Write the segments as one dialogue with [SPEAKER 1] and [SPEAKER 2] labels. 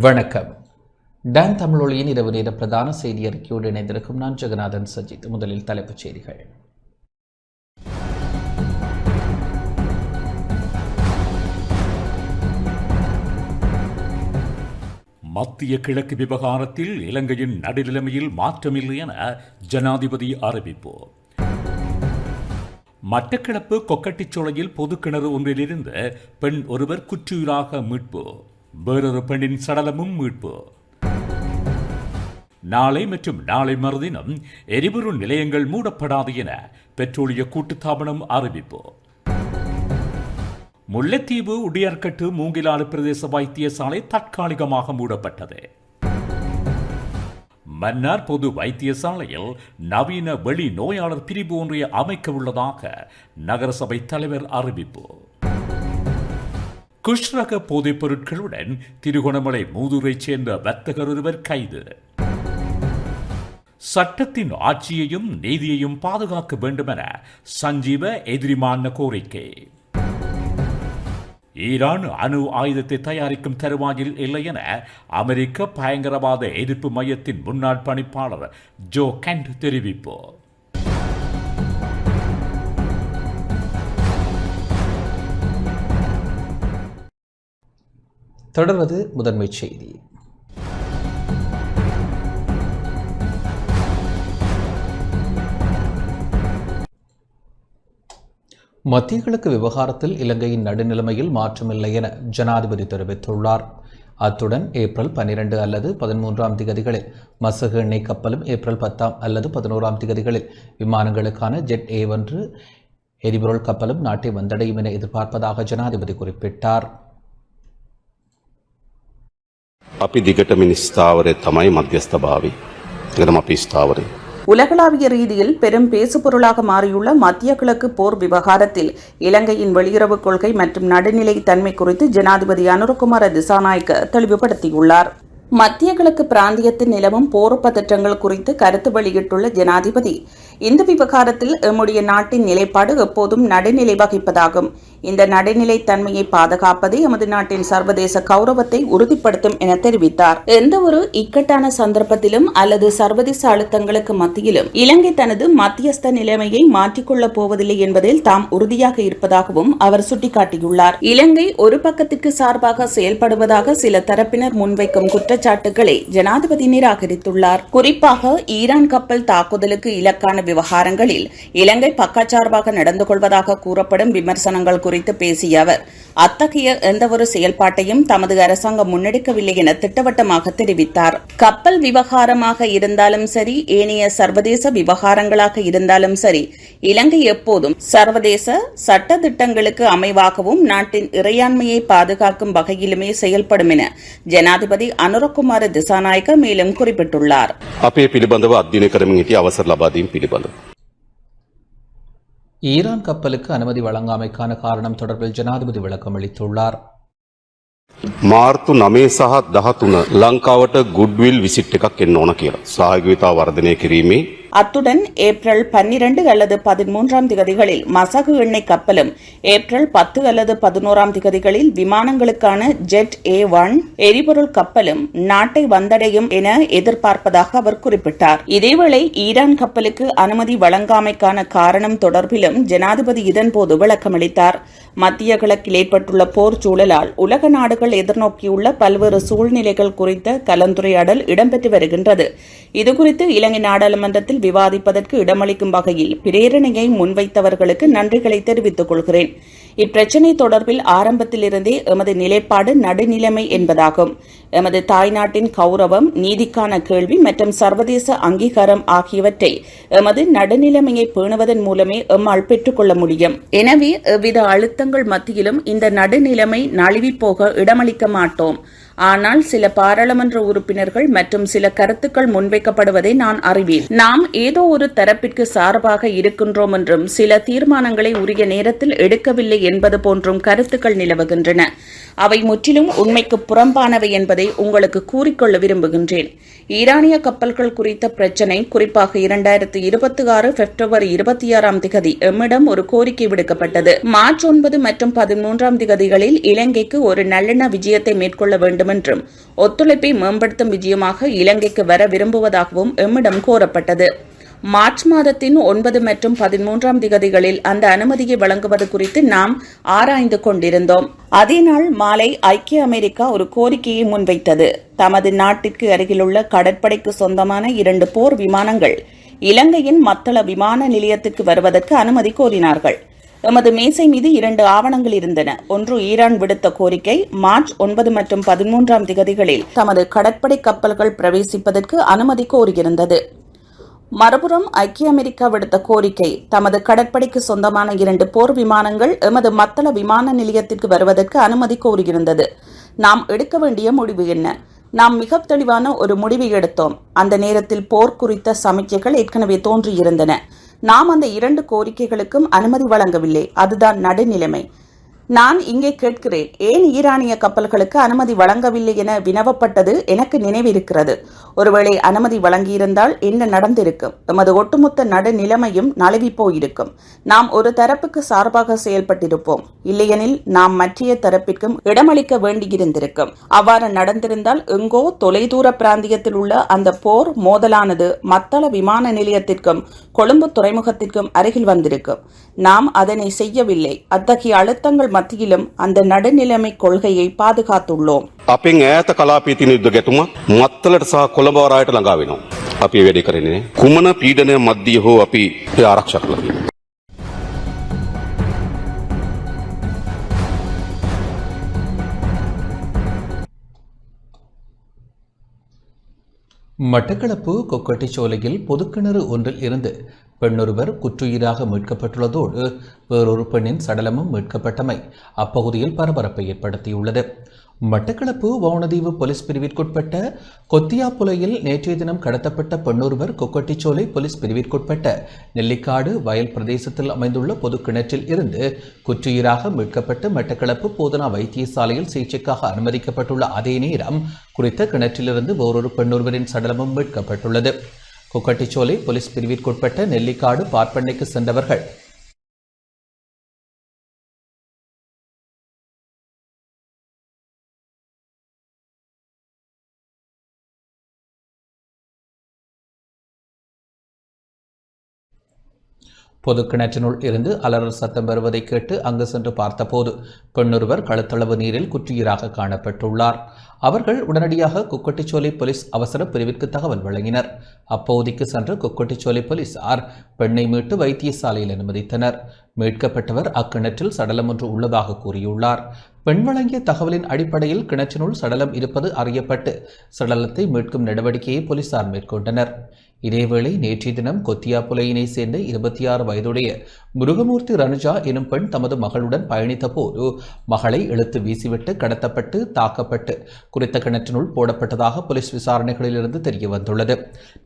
[SPEAKER 1] வணக்கம். டான் தமிழொலியின் இரவு நேர பிரதான செய்தி அறிக்கையோடு இணைந்திருக்கும் நான் ஜெகநாதன் சஜித். முதலில் தலைப்புச் செய்திகள்.
[SPEAKER 2] மத்திய கிழக்கு விவகாரத்தில் இலங்கையின் நடுநிலைமையில் மாற்றமில்லை என ஜனாதிபதி அறிவிப்பு. மட்டக்களப்பு கொக்கட்டிச்சோலையில் பொதுக்கிணறு ஒன்றிலிருந்து பெண் ஒருவர் குற்றுயிராக மீட்பு. வேறொரு பெண்ணின் சடலமும் மீட்பு. நாளை மற்றும் நாளை மறுதினம் எரிபொருள் நிலையங்கள் மூடப்படாது என பெட்ரோலிய கூட்டுத்தாபனம் அறிவிப்பு. முல்லைத்தீவு உடையார்கட்டு மூங்கிலாறு பிரதேச வைத்தியசாலை தற்காலிகமாக மூடப்பட்டது. மன்னார் பொது வைத்தியசாலையில் நவீன வெளி நோயாளர் பிரிவு ஒன்றை அமைக்க உள்ளதாக நகரசபை தலைவர் அறிவிப்பு. குஷ்ரக போதைப் பொருட்களுடன் திருகோணமலை மூதூரைச் சேர்ந்த வர்த்தகர் ஒருவர் கைது. சட்டத்தின் ஆட்சியையும் நீதியையும் பாதுகாக்க வேண்டுமென சஞ்சீவ எதிரிமான கோரிக்கை. ஈரான் அணு ஆயுதத்தை தயாரிக்கும் தருவாயில் இல்லை என அமெரிக்க பயங்கரவாத எதிர்ப்பு மையத்தின் முன்னாள் பணிப்பாளர் ஜோ கண்ட் தெரிவிப்பு.
[SPEAKER 1] தொடர்வது முதன்மைச் செய்தி. மத்திய கிழக்கு விவகாரத்தில் இலங்கையின் நடுநிலைமையில் மாற்றமில்லை என ஜனாதிபதி தெரிவித்துள்ளார். அத்துடன் ஏப்ரல் 12 அல்லது 13ஆம் திகதிகளில் மசகு எண்ணெய் கப்பலும், ஏப்ரல் 10 அல்லது 11ஆம் திகதிகளில் விமானங்களுக்கான ஜெட் A1 எரிபொருள் கப்பலும் நாட்டை வந்தடையும் என எதிர்பார்ப்பதாக ஜனாதிபதி குறிப்பிட்டார்.
[SPEAKER 3] අපි දිගටම ස්ථාවරය තමයි මධ්‍යස්ථභාවය. ඒකම අපි ස්ථාවරය.
[SPEAKER 4] உலகளாவிய ரீதியில் பெரும் பேசுபொருளாக மாறியுள்ள மத்திய கிழக்கு போர் விவகாரத்தில் இலங்கையின் வெளியுறவுக் கொள்கை மற்றும் நடுநிலை தன்மை குறித்து ஜனாதிபதி அனுரகுமார திசாநாயக்க தெளிவுபடுத்தியுள்ளார். மத்திய கிழக்கு பிராந்தியத்தில் நிலவும் போர் பதற்றங்கள் குறித்து கருத்து வெளியிட்டுள்ள ஜனாதிபதி, இந்த விவகாரத்தில் எம்முடைய நாட்டின் நிலைப்பாடு எப்போதும் நடுநிலை வகிப்பதாகும். இந்த நடுநிலை தன்மையை பாதுகாப்பது எமது நாட்டின் சர்வதேச கௌரவத்தை உறுதிப்படுத்தும் என தெரிவித்தார். எந்த ஒரு இக்கட்டான சந்தர்ப்பத்திலும் அல்லது சர்வதேச அழுத்தங்களுக்கு மத்தியிலும் இலங்கை தனது மத்தியஸ்த நிலைமையை மாற்றிக்கொள்ளப் போவதில்லை என்பதில் தாம் உறுதியாக இருப்பதாகவும் அவர் சுட்டிக்காட்டியுள்ளார். இலங்கை ஒரு பக்கத்திற்கு சார்பாக செயல்படுவதாக சில தரப்பினர் முன்வைக்கும் குற்றச்சாட்டுகளை ஜனாதிபதி நிராகரித்துள்ளார். குறிப்பாக ஈரான் கப்பல் தாக்குதலுக்கு இலக்கான விவகாரங்களில் இலங்கை பக்கச்சார்பாக நடந்து கொள்வதாக கூறப்படும் விமர்சனங்கள் குறித்து பேசிய அவர், அத்தகைய எந்தவொரு செயல்பாட்டையும் தமது அரசாங்கம் முன்னெடுக்கவில்லை என திட்டவட்டமாக தெரிவித்தார். கப்பல் விவகாரமாக இருந்தாலும் சரி, ஏனைய சர்வதேச விவகாரங்களாக இருந்தாலும் சரி, இலங்கை எப்போதும் சர்வதேச சட்ட திட்டங்களுக்கு அமைவாகவும் நாட்டின் இறையாண்மையை பாதுகாக்கும் வகையிலுமே செயல்படும் என ஜனாதிபதி அனுரகுமார திசாநாயக்க மேலும் குறிப்பிட்டுள்ளார்.
[SPEAKER 3] අපේ පිළිබඳව අධ්‍යයනය කරමින් සිටි අවසර ලබා දීම පිළිබඳව
[SPEAKER 1] ஈரான் கப்பலுக்கு அனுமதி வழங்காமைக்கான காரணம் தொடர்பில் ஜனாதிபதி விளக்கம் அளித்துள்ளார்.
[SPEAKER 3] මාර්තු 9 සහ 13 ලංකාවට ගුඩ්විල් විසිට් එකක් එන්න ඕන කියලා සහයෝගීතාව වර්ධනය කිරීමේ
[SPEAKER 4] அத்துடன் ஏப்ரல் 12 அல்லது 13ஆம் திகதிகளில் மசகு எண்ணெய் கப்பலும், ஏப்ரல் 10 அல்லது 11ஆம் திகதிகளில் விமானங்களுக்கான ஜெட் A1 எரிபொருள் கப்பலும் நாட்டை வந்தடையும் என எதிர்பார்ப்பதாக அவர் குறிப்பிட்டார். இதேவேளை ஈரான் கப்பலுக்கு அனுமதி வழங்காமைக்கான காரணம் தொடர்பிலும் ஜனாதிபதி இதன்போது விளக்கமளித்தார். மத்திய கிழக்கில் ஏற்பட்டுள்ள போர் சூழலால் உலக நாடுகள் எதிர்நோக்கியுள்ள பல்வேறு சூழ்நிலைகள் குறித்த கலந்துரையாடல் இடம்பெற்று வருகின்றது. இதுகுறித்து இலங்கை நாடாளுமன்றத்தில் விவாதிப்பதற்கு இடமளிக்கும் வகையில் பிரேரணையை முன்வைத்தவர்களுக்கு நன்றிகளை தெரிவித்துக் கொள்கிறேன். இப்பிரச்சினை தொடர்பில் ஆரம்பத்திலிருந்தே எமது நிலைப்பாடு நடுநிலைமை என்பதாகும். எமது தாய்நாட்டின் கௌரவம், நீதிக்கான கேள்வி மற்றும் சர்வதேச அங்கீகாரம் ஆகியவற்றை எமது நடுநிலைமையை பேணுவதன் மூலமே எம்மால் பெற்றுக்கொள்ள முடியும். எனவே எவ்வித அழுத்தங்கள் மத்தியிலும் இந்த நடுநிலைமை நழுவிப் போக இடமளிக்க மாட்டோம். ஆனால் சில பாராளுமன்ற உறுப்பினர்கள் மற்றும் சில கருத்துக்கள் முன்வைக்கப்படுவதை நான் அறிவேன். நாம் ஏதோ ஒரு தரப்பிற்கு சார்பாக இருக்கின்றோம் என்றும் சில தீர்மானங்களை உரிய நேரத்தில் எடுக்கவில்லை என்பது போன்றும் கருத்துக்கள் நிலவுகின்றன. அவை முற்றிலும் உண்மைக்கு புறம்பானவை என்பதை உங்களுக்கு கூறிக்கொள்ள விரும்புகின்றேன். ஈரானிய கப்பல்கள் குறித்த பிரச்சினை, குறிப்பாக 2026 பிப்ரவரி 26ஆம் திகதி எம்மிடம் ஒரு கோரிக்கை விடுக்கப்பட்டது. மார்ச் 9 மற்றும் 13ஆம் திகதிகளில் இலங்கைக்கு ஒரு நல்லெண்ண விஜயத்தை மேற்கொள்ள வேண்டும் வேண்டும் என்றும் ஒத்துழைப்பை மேம்படுத்தும் விஜயமாக இலங்கைக்கு வர விரும்புவதாகவும் எம்மிடம் கோரப்பட்டது. மார்ச் மாதத்தின் 9 மற்றும் 13ஆம் திகதிகளில் அந்த அனுமதியை வழங்குவது குறித்து நாம் ஆராய்ந்து கொண்டிருந்தோம். அதே நாள் மாலை ஐக்கிய அமெரிக்கா ஒரு கோரிக்கையை முன்வைத்தது. தமது நாட்டிற்கு அருகிலுள்ள கடற்படைக்கு சொந்தமான 2 போர் விமானங்கள் இலங்கையின் மத்தள விமான நிலையத்திற்கு வருவதற்கு அனுமதி கோரினார்கள். எமது மேசை மீது 2 ஆவணங்கள் இருந்தன. ஒன்று ஈரான் விடுத்த கோரிக்கை மார்ச் 9 மற்றும் 13ஆம் திகதிகளில் தமது கடற்படை கப்பல்கள் பிரவேசிப்பதற்கு அனுமதி கோரியிருந்தது. மறுபுறம் ஐக்கிய அமெரிக்கா விடுத்த கோரிக்கை தமது கடற்படைக்கு சொந்தமான 2 போர் விமானங்கள் எமது மத்தள விமான நிலையத்திற்கு வருவதற்கு அனுமதி கோரியிருந்தது. நாம் எடுக்க வேண்டிய முடிவு என்ன? நாம் மிக தெளிவான ஒரு முடிவை எடுத்தோம். அந்த நேரத்தில் போர் குறித்த சமிக்கைகள் ஏற்கனவே தோன்றியிருந்தன. நாம் அந்த 2 கோரிக்கைகளுக்கும் அனுமதி வழங்கவில்லை. அதுதான் நடுநிலைமை. நான் இங்கே கேட்கிறேன், ஏன் ஈரானிய கப்பல்களுக்கு அனுமதி வழங்கவில்லை என வினவப்பட்டது எனக்கு நினைவிருக்கிறது. ஒருவேளை அனுமதி வழங்கியிருந்தால் என்ன நடந்திருக்கும்? எமது ஒட்டுமொத்த நடுநிலைமையும் நழுவி போயிருக்கும். நாம் ஒரு தரப்புக்கு சார்பாக செயல்பட்டிருப்போம். இல்லையெனில் நாம் மற்றைய தரப்பிற்கும் இடமளிக்க வேண்டியிருந்திருக்கும். அவ்வாறு நடந்திருந்தால் எங்கோ தொலைதூர பிராந்தியத்தில் உள்ள அந்த போர் மோதலானது மத்தள விமான நிலையத்திற்கும் கொழும்பு துறைமுகத்திற்கும் அருகில் வந்திருக்கும். நாம் அதனை செய்யவில்லை. அத்தகைய அழுத்தங்கள் மத்தியிலும் அந்த நடுநிலைமை கொள்கையை பாதுகாத்துள்ளோம்.
[SPEAKER 3] අපෙන් ඈත කලාපයේ තියෙන යුද්ධ ගැටුම මත්තලට සහ කොළඹ වරායට ළඟා වෙනවා. අපි වැඩි කරන්නේ කුමන පීඩනය මැද්දේ හෝ අපි ඒ ආරක්ෂා කරලා තියෙනවා.
[SPEAKER 1] மட்டக்களப்பு கொக்கட்டிச்சோலையில் பொதுக்கிணறு ஒன்றில் இருந்து பெண்ணொருவர் குற்றுயிராக மீட்கப்பட்டுள்ளதோடு வேறொரு பெண்ணின் சடலமும் மீட்கப்பட்டமை அப்பகுதியில் பரபரப்பை ஏற்படுத்தியுள்ளது. மட்டக்களப்பு வவுணதீவு போலீஸ் பிரிவிற்குட்பட்ட கொத்தியாப்புலையில் நேற்றைய தினம் கடத்தப்பட்ட பெண்ணொருவர் கொக்கட்டிச்சோலை போலீஸ் பிரிவிற்குட்பட்ட நெல்லிக்காடு வயல் பிரதேசத்தில் அமைந்துள்ள பொது கிணற்றில் இருந்து குற்றுயிராக மீட்கப்பட்டு மட்டக்களப்பு போதனா வைத்தியசாலையில் சிகிச்சைக்காக அனுமதிக்கப்பட்டுள்ள அதே நேரம் குறித்த கிணற்றிலிருந்து வேறொரு பெண்ணொருவரின் சடலமும் மீட்கப்பட்டுள்ளது. கொக்கட்டிச்சோலை போலீஸ் பிரிவிற்குட்பட்ட நெல்லிக்காடு பார்ப்பண்ணைக்கு சென்றவர்கள் பொது கிணற்றினுள் இருந்து அலறல் சத்தம் வருவதை கேட்டு அங்கு சென்று பார்த்தபோது பெண்ணொருவர் கழுத்தளவு நீரில் குற்றுயிராக காணப்பட்டுள்ளார். அவர்கள் உடனடியாக கொக்கட்டிச்சோலை போலீஸ் அவசர பிரிவிற்கு தகவல் வழங்கினர். அப்பகுதிக்கு சென்று கொக்கட்டிச்சோலை போலீசார் பெண்ணை மீட்டு வைத்தியசாலையில் அனுமதித்தனர். மீட்கப்பட்டவர் அக்கிணற்றில் சடலம் ஒன்று உள்ளதாக கூறியுள்ளார். பெண் வழங்கிய தகவலின் அடிப்படையில் கிணற்றினுள் சடலம் இருப்பது அறியப்பட்டு சடலத்தை மீட்கும் நடவடிக்கையை போலீசார் மேற்கொண்டனர். இதேவேளை நேற்றைய தினம் கொத்தியாப்புலையினை சேர்ந்த 26 வயதுடைய முருகமூர்த்தி ரனுஜா எனும் பெண் தமது மகளுடன் பயணித்த போது மகளை இழுத்து வீசிவிட்டு கடத்தப்பட்டு தாக்கப்பட்டு குறித்த கிணற்றினுள் போடப்பட்டதாக போலீஸ் விசாரணைகளிலிருந்து தெரிய வந்துள்ளது.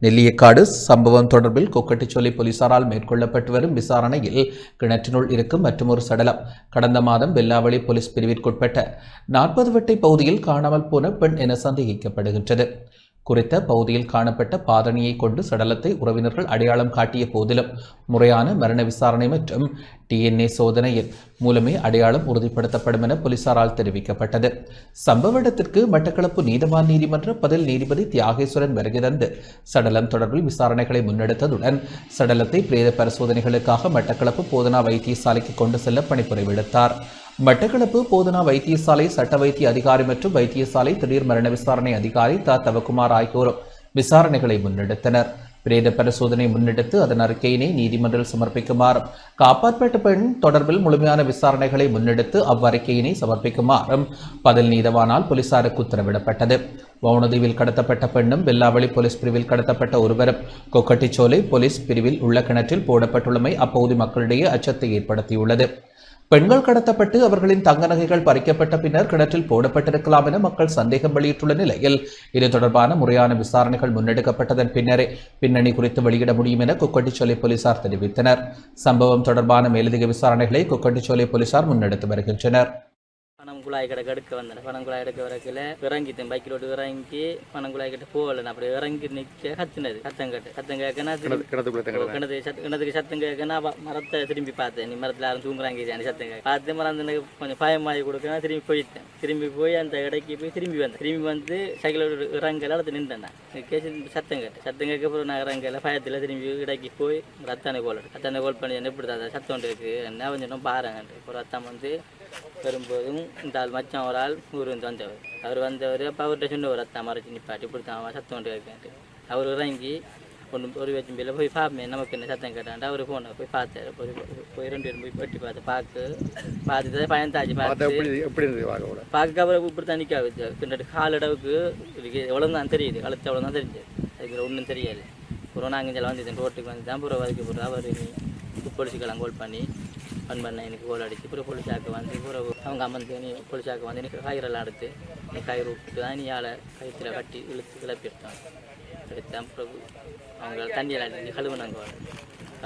[SPEAKER 1] நெல்லியக்காடு சம்பவம் தொடர்பில் கொக்கட்டிச்சோலை போலீசாரால் மேற்கொள்ளப்பட்டு வரும் விசாரணையில் கிணற்றினுள் இருக்கும் மற்றொரு சடலம் கடந்த மாதம் வெல்லாவளி போலீஸ் பிரிவிற்குட்பட்ட 40 வெட்டை பகுதியில் காணாமல் போன பெண் என சந்தேகிக்கப்படுகின்றது. குறித்த பகுதியில் காணப்பட்ட பாதணியை கொண்டு சடலத்தை உறவினர்கள் அடையாளம் காட்டிய போதிலும் முறையான மரண விசாரணை மற்றும் DNA சோதனையின் மூலமே அடையாளம் உறுதிப்படுத்தப்படும் என போலீசாரால் தெரிவிக்கப்பட்டது. சம்பவ இடத்திற்கு மட்டக்களப்பு நீதவான் நீதிமன்ற பதில் நீதிபதி தியாகேஸ்வரன் வருகை தந்து சடலம் தொடர்பில் விசாரணைகளை முன்னெடுத்ததுடன் சடலத்தை பிரேத பரிசோதனைகளுக்காக மட்டக்களப்பு போதனா வைத்தியசாலைக்கு கொண்டு செல்ல பணிப்புரை விடுத்தார். மட்டக்களப்பு போதனா வைத்தியசாலை சட்ட வைத்திய அதிகாரி மற்றும் வைத்தியசாலை திடீர் மரண விசாரணை அதிகாரி தவக்குமார் ஆகியோரும் விசாரணைகளை முன்னெடுத்தனர். பிரேத பரிசோதனை முன்னெடுத்து அதன் அறிக்கையினை நீதிமன்றில் சமர்ப்பிக்குமாறும் காப்பாற்றப்பட்ட பெண் தொடர்பில் முழுமையான விசாரணைகளை முன்னெடுத்து அவ்வறிக்கையினை சமர்ப்பிக்குமாறும் பதில் நீதவானால் போலீசாருக்கு உத்தரவிடப்பட்டது. வவுணதீவில் கடத்தப்பட்ட பெண்ணும் வெல்லாவளி போலீஸ் பிரிவில் கடத்தப்பட்ட ஒருவரும் கொக்கட்டிச்சோலை போலீஸ் பிரிவில் உள்ள கிணற்றில் போடப்பட்டுள்ளமை அப்பகுதி மக்களிடையே அச்சத்தை ஏற்படுத்தியுள்ளது. பெண்கள் கடத்தப்பட்டு அவர்களின் தங்க நகைகள் பறிக்கப்பட்ட பின்னர் கிணற்றில் போடப்பட்டிருக்கலாம் என மக்கள் சந்தேகம் வெளியிட்டுள்ள நிலையில் இது தொடர்பான முறையான விசாரணைகள் முன்னெடுக்கப்பட்டதன் பின்னரே பின்னணி குறித்து வெளியிட முடியும் என கொக்கட்டிச்சோலை போலீசார் தெரிவித்தனர். சம்பவம் தொடர்பான மேலதிக விசாரணைகளை கொக்கட்டிச்சோலை போலீசார் முன்னெடுத்து வருகின்றனர்.
[SPEAKER 5] குழாய் கிடக்க எடுக்க வந்தேன். பணங்குழாய் எடுக்க வரக்கில் இறங்கிட்டேன். பைக்கில் விட்டு இறங்கி பணங்குழாய் கிட்ட போகல. அப்படி இறங்கி நிற்க கத்துனது. சத்தம் கேட்கனா கிணத்துக்கு சத்தம் கேட்கனா மரத்தை திரும்பி பார்த்தேன். நீ மரத்தில் யாரும் தூங்குறாங்க சத்தம் கேட்க பார்த்து மரம் கொஞ்சம் பயமாகி கொடுக்கணும். திரும்பி போயிட்டேன். திரும்பி போய் அந்த இடைக்கு போய் திரும்பி வந்து சைக்கிளோட இறங்கல அடுத்து நின்றேன். சத்தம் கேட்க அப்புறம் நான் இறங்கல பயத்தில் திரும்பி இடைக்கு போய் ரத்தானை கோல் பண்ணி எப்படி தான் சத்தம் ஒன்று இருக்குது என்ன கொஞ்சம் பாருங்க. ஒரு ரத்தம் வந்து வரும்போதும் இந்த ஆள் மச்சான் ஒரு ஆள் ஊர் வந்து வந்தவர் அப்போ அவர்கிட்ட சொன்ன ஒரு ரத்தம் மறைச்சி நிப்பாட்டி இப்படி தான் சத்தம் ஒன்று கேட்கேன்ட்டு அவர் இறங்கி ஒரு வச்சும் பேரில் போய் பார்ப்பேன் நமக்கு என்ன சத்தம் கேட்டான்ட்டு அவர் போன போய் பார்த்தாரு. போய் 2 பேரும் போய் வெட்டி பார்த்துட்டு பயந்தாச்சு பார்க்க அப்புறம் இப்படி தான் நிற்க வச்சு கிட்ட காலடவுக்கு எவ்வளோ தான் தெரியுது கழுத்து எவ்வளோ தான் தெரிஞ்சது. அதுக்கு ஒன்றும் தெரியாது. அப்புறம் நாங்கள் இங்கே வந்துட்டேன் ரோட்டுக்கு வந்து தான் அப்புறம் அதுக்கு அப்புறம் அவர் போலீஸுக்கெல்லாம் கால் பண்ணி பண்ண எனக்கு கோல் அடிச்சு அப்புறம் போலீஸாக்க வந்து அப்புறம் அவங்க அம்மன் நீ போலீஸாக்க வந்து எனக்கு கயிறெல்லாம் எடுத்து நீ கயிறு விட்டு தான் நீ ஆளை கயிற்றில் கட்டி இழுத்து கிளப்பிட்டான். எடுத்தேன் அப்புறம் அவங்க தண்ணியெல்லாம் கழுவுனாங்க.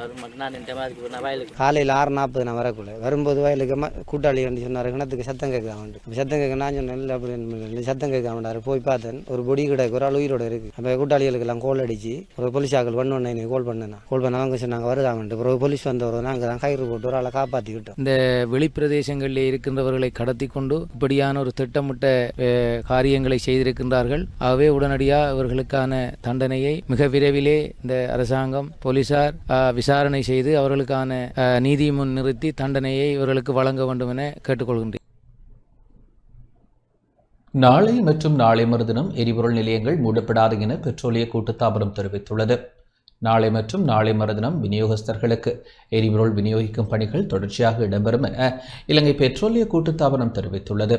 [SPEAKER 5] அவர் மட்டும் நான் நின்ற மாதிரி நான் வயலுக்கு
[SPEAKER 6] காலையில் 6:40 நான் வரக்குள்ள வரும்போது வயலுக்கு கூட்டாளி வந்து சொன்னார் கிணத்துக்கு சத்தம் கேட்காமட்டு சத்தம் கேட்க நான் சொன்னேன் இல்லை அப்படி சத்தம் கேட்காமட்டாரு. போய் பார்த்தேன் ஒரு பொடி கிடக்கு ஒரு ஆள் உயிரோட இருக்குது. அப்போ கூட்டாளிகளுக்கெல்லாம் கோல் அடிச்சு ஒரு போலீஸாக்கள் பண்ண கோல் பண்ணேன். கோல் பண்ண அவங்க சொன்னாங்க வருதாமட்டு. அப்புறம் போலீஸ் வந்தவர் நாங்கள் தான் கயிறு போட்டு ஒரு ஆளை காப்பாற்றிக்கிட்டோம்.
[SPEAKER 7] இந்த வெளிப்பிரதேசங்களில் இருக்கின்றவர்களை கடத்தி கொண்டு இப்படியான ஒரு திட்டமிட்ட காரியங்களை செய்திருக்கின்றார்கள். ஆகவே உடனடியாக இவர்களுக்கான தண்டனையை மிக விரைவிலே இந்த அரசாங்கம் போலீசார் விசாரணை செய்து அவர்களுக்கான நீதி முன் நிறுத்தி தண்டனையை இவர்களுக்கு வழங்க வேண்டும் என கேட்டுக்கொள்கின்றேன்.
[SPEAKER 1] நாளை மற்றும் நாளை மறுதினம் எரிபொருள் நிலையங்கள் மூடப்படாது என பெட்ரோலிய கூட்டுத்தாபனம் தெரிவித்துள்ளது. நாளை மற்றும் நாளை மறுதினம் விநியோகஸ்தர்களுக்கு எரிபொருள் விநியோகிக்கும் பணிகள் தொடர்ச்சியாக இடம்பெறும் என இலங்கை பெட்ரோலிய கூட்டுத்தாபனம் தெரிவித்துள்ளது.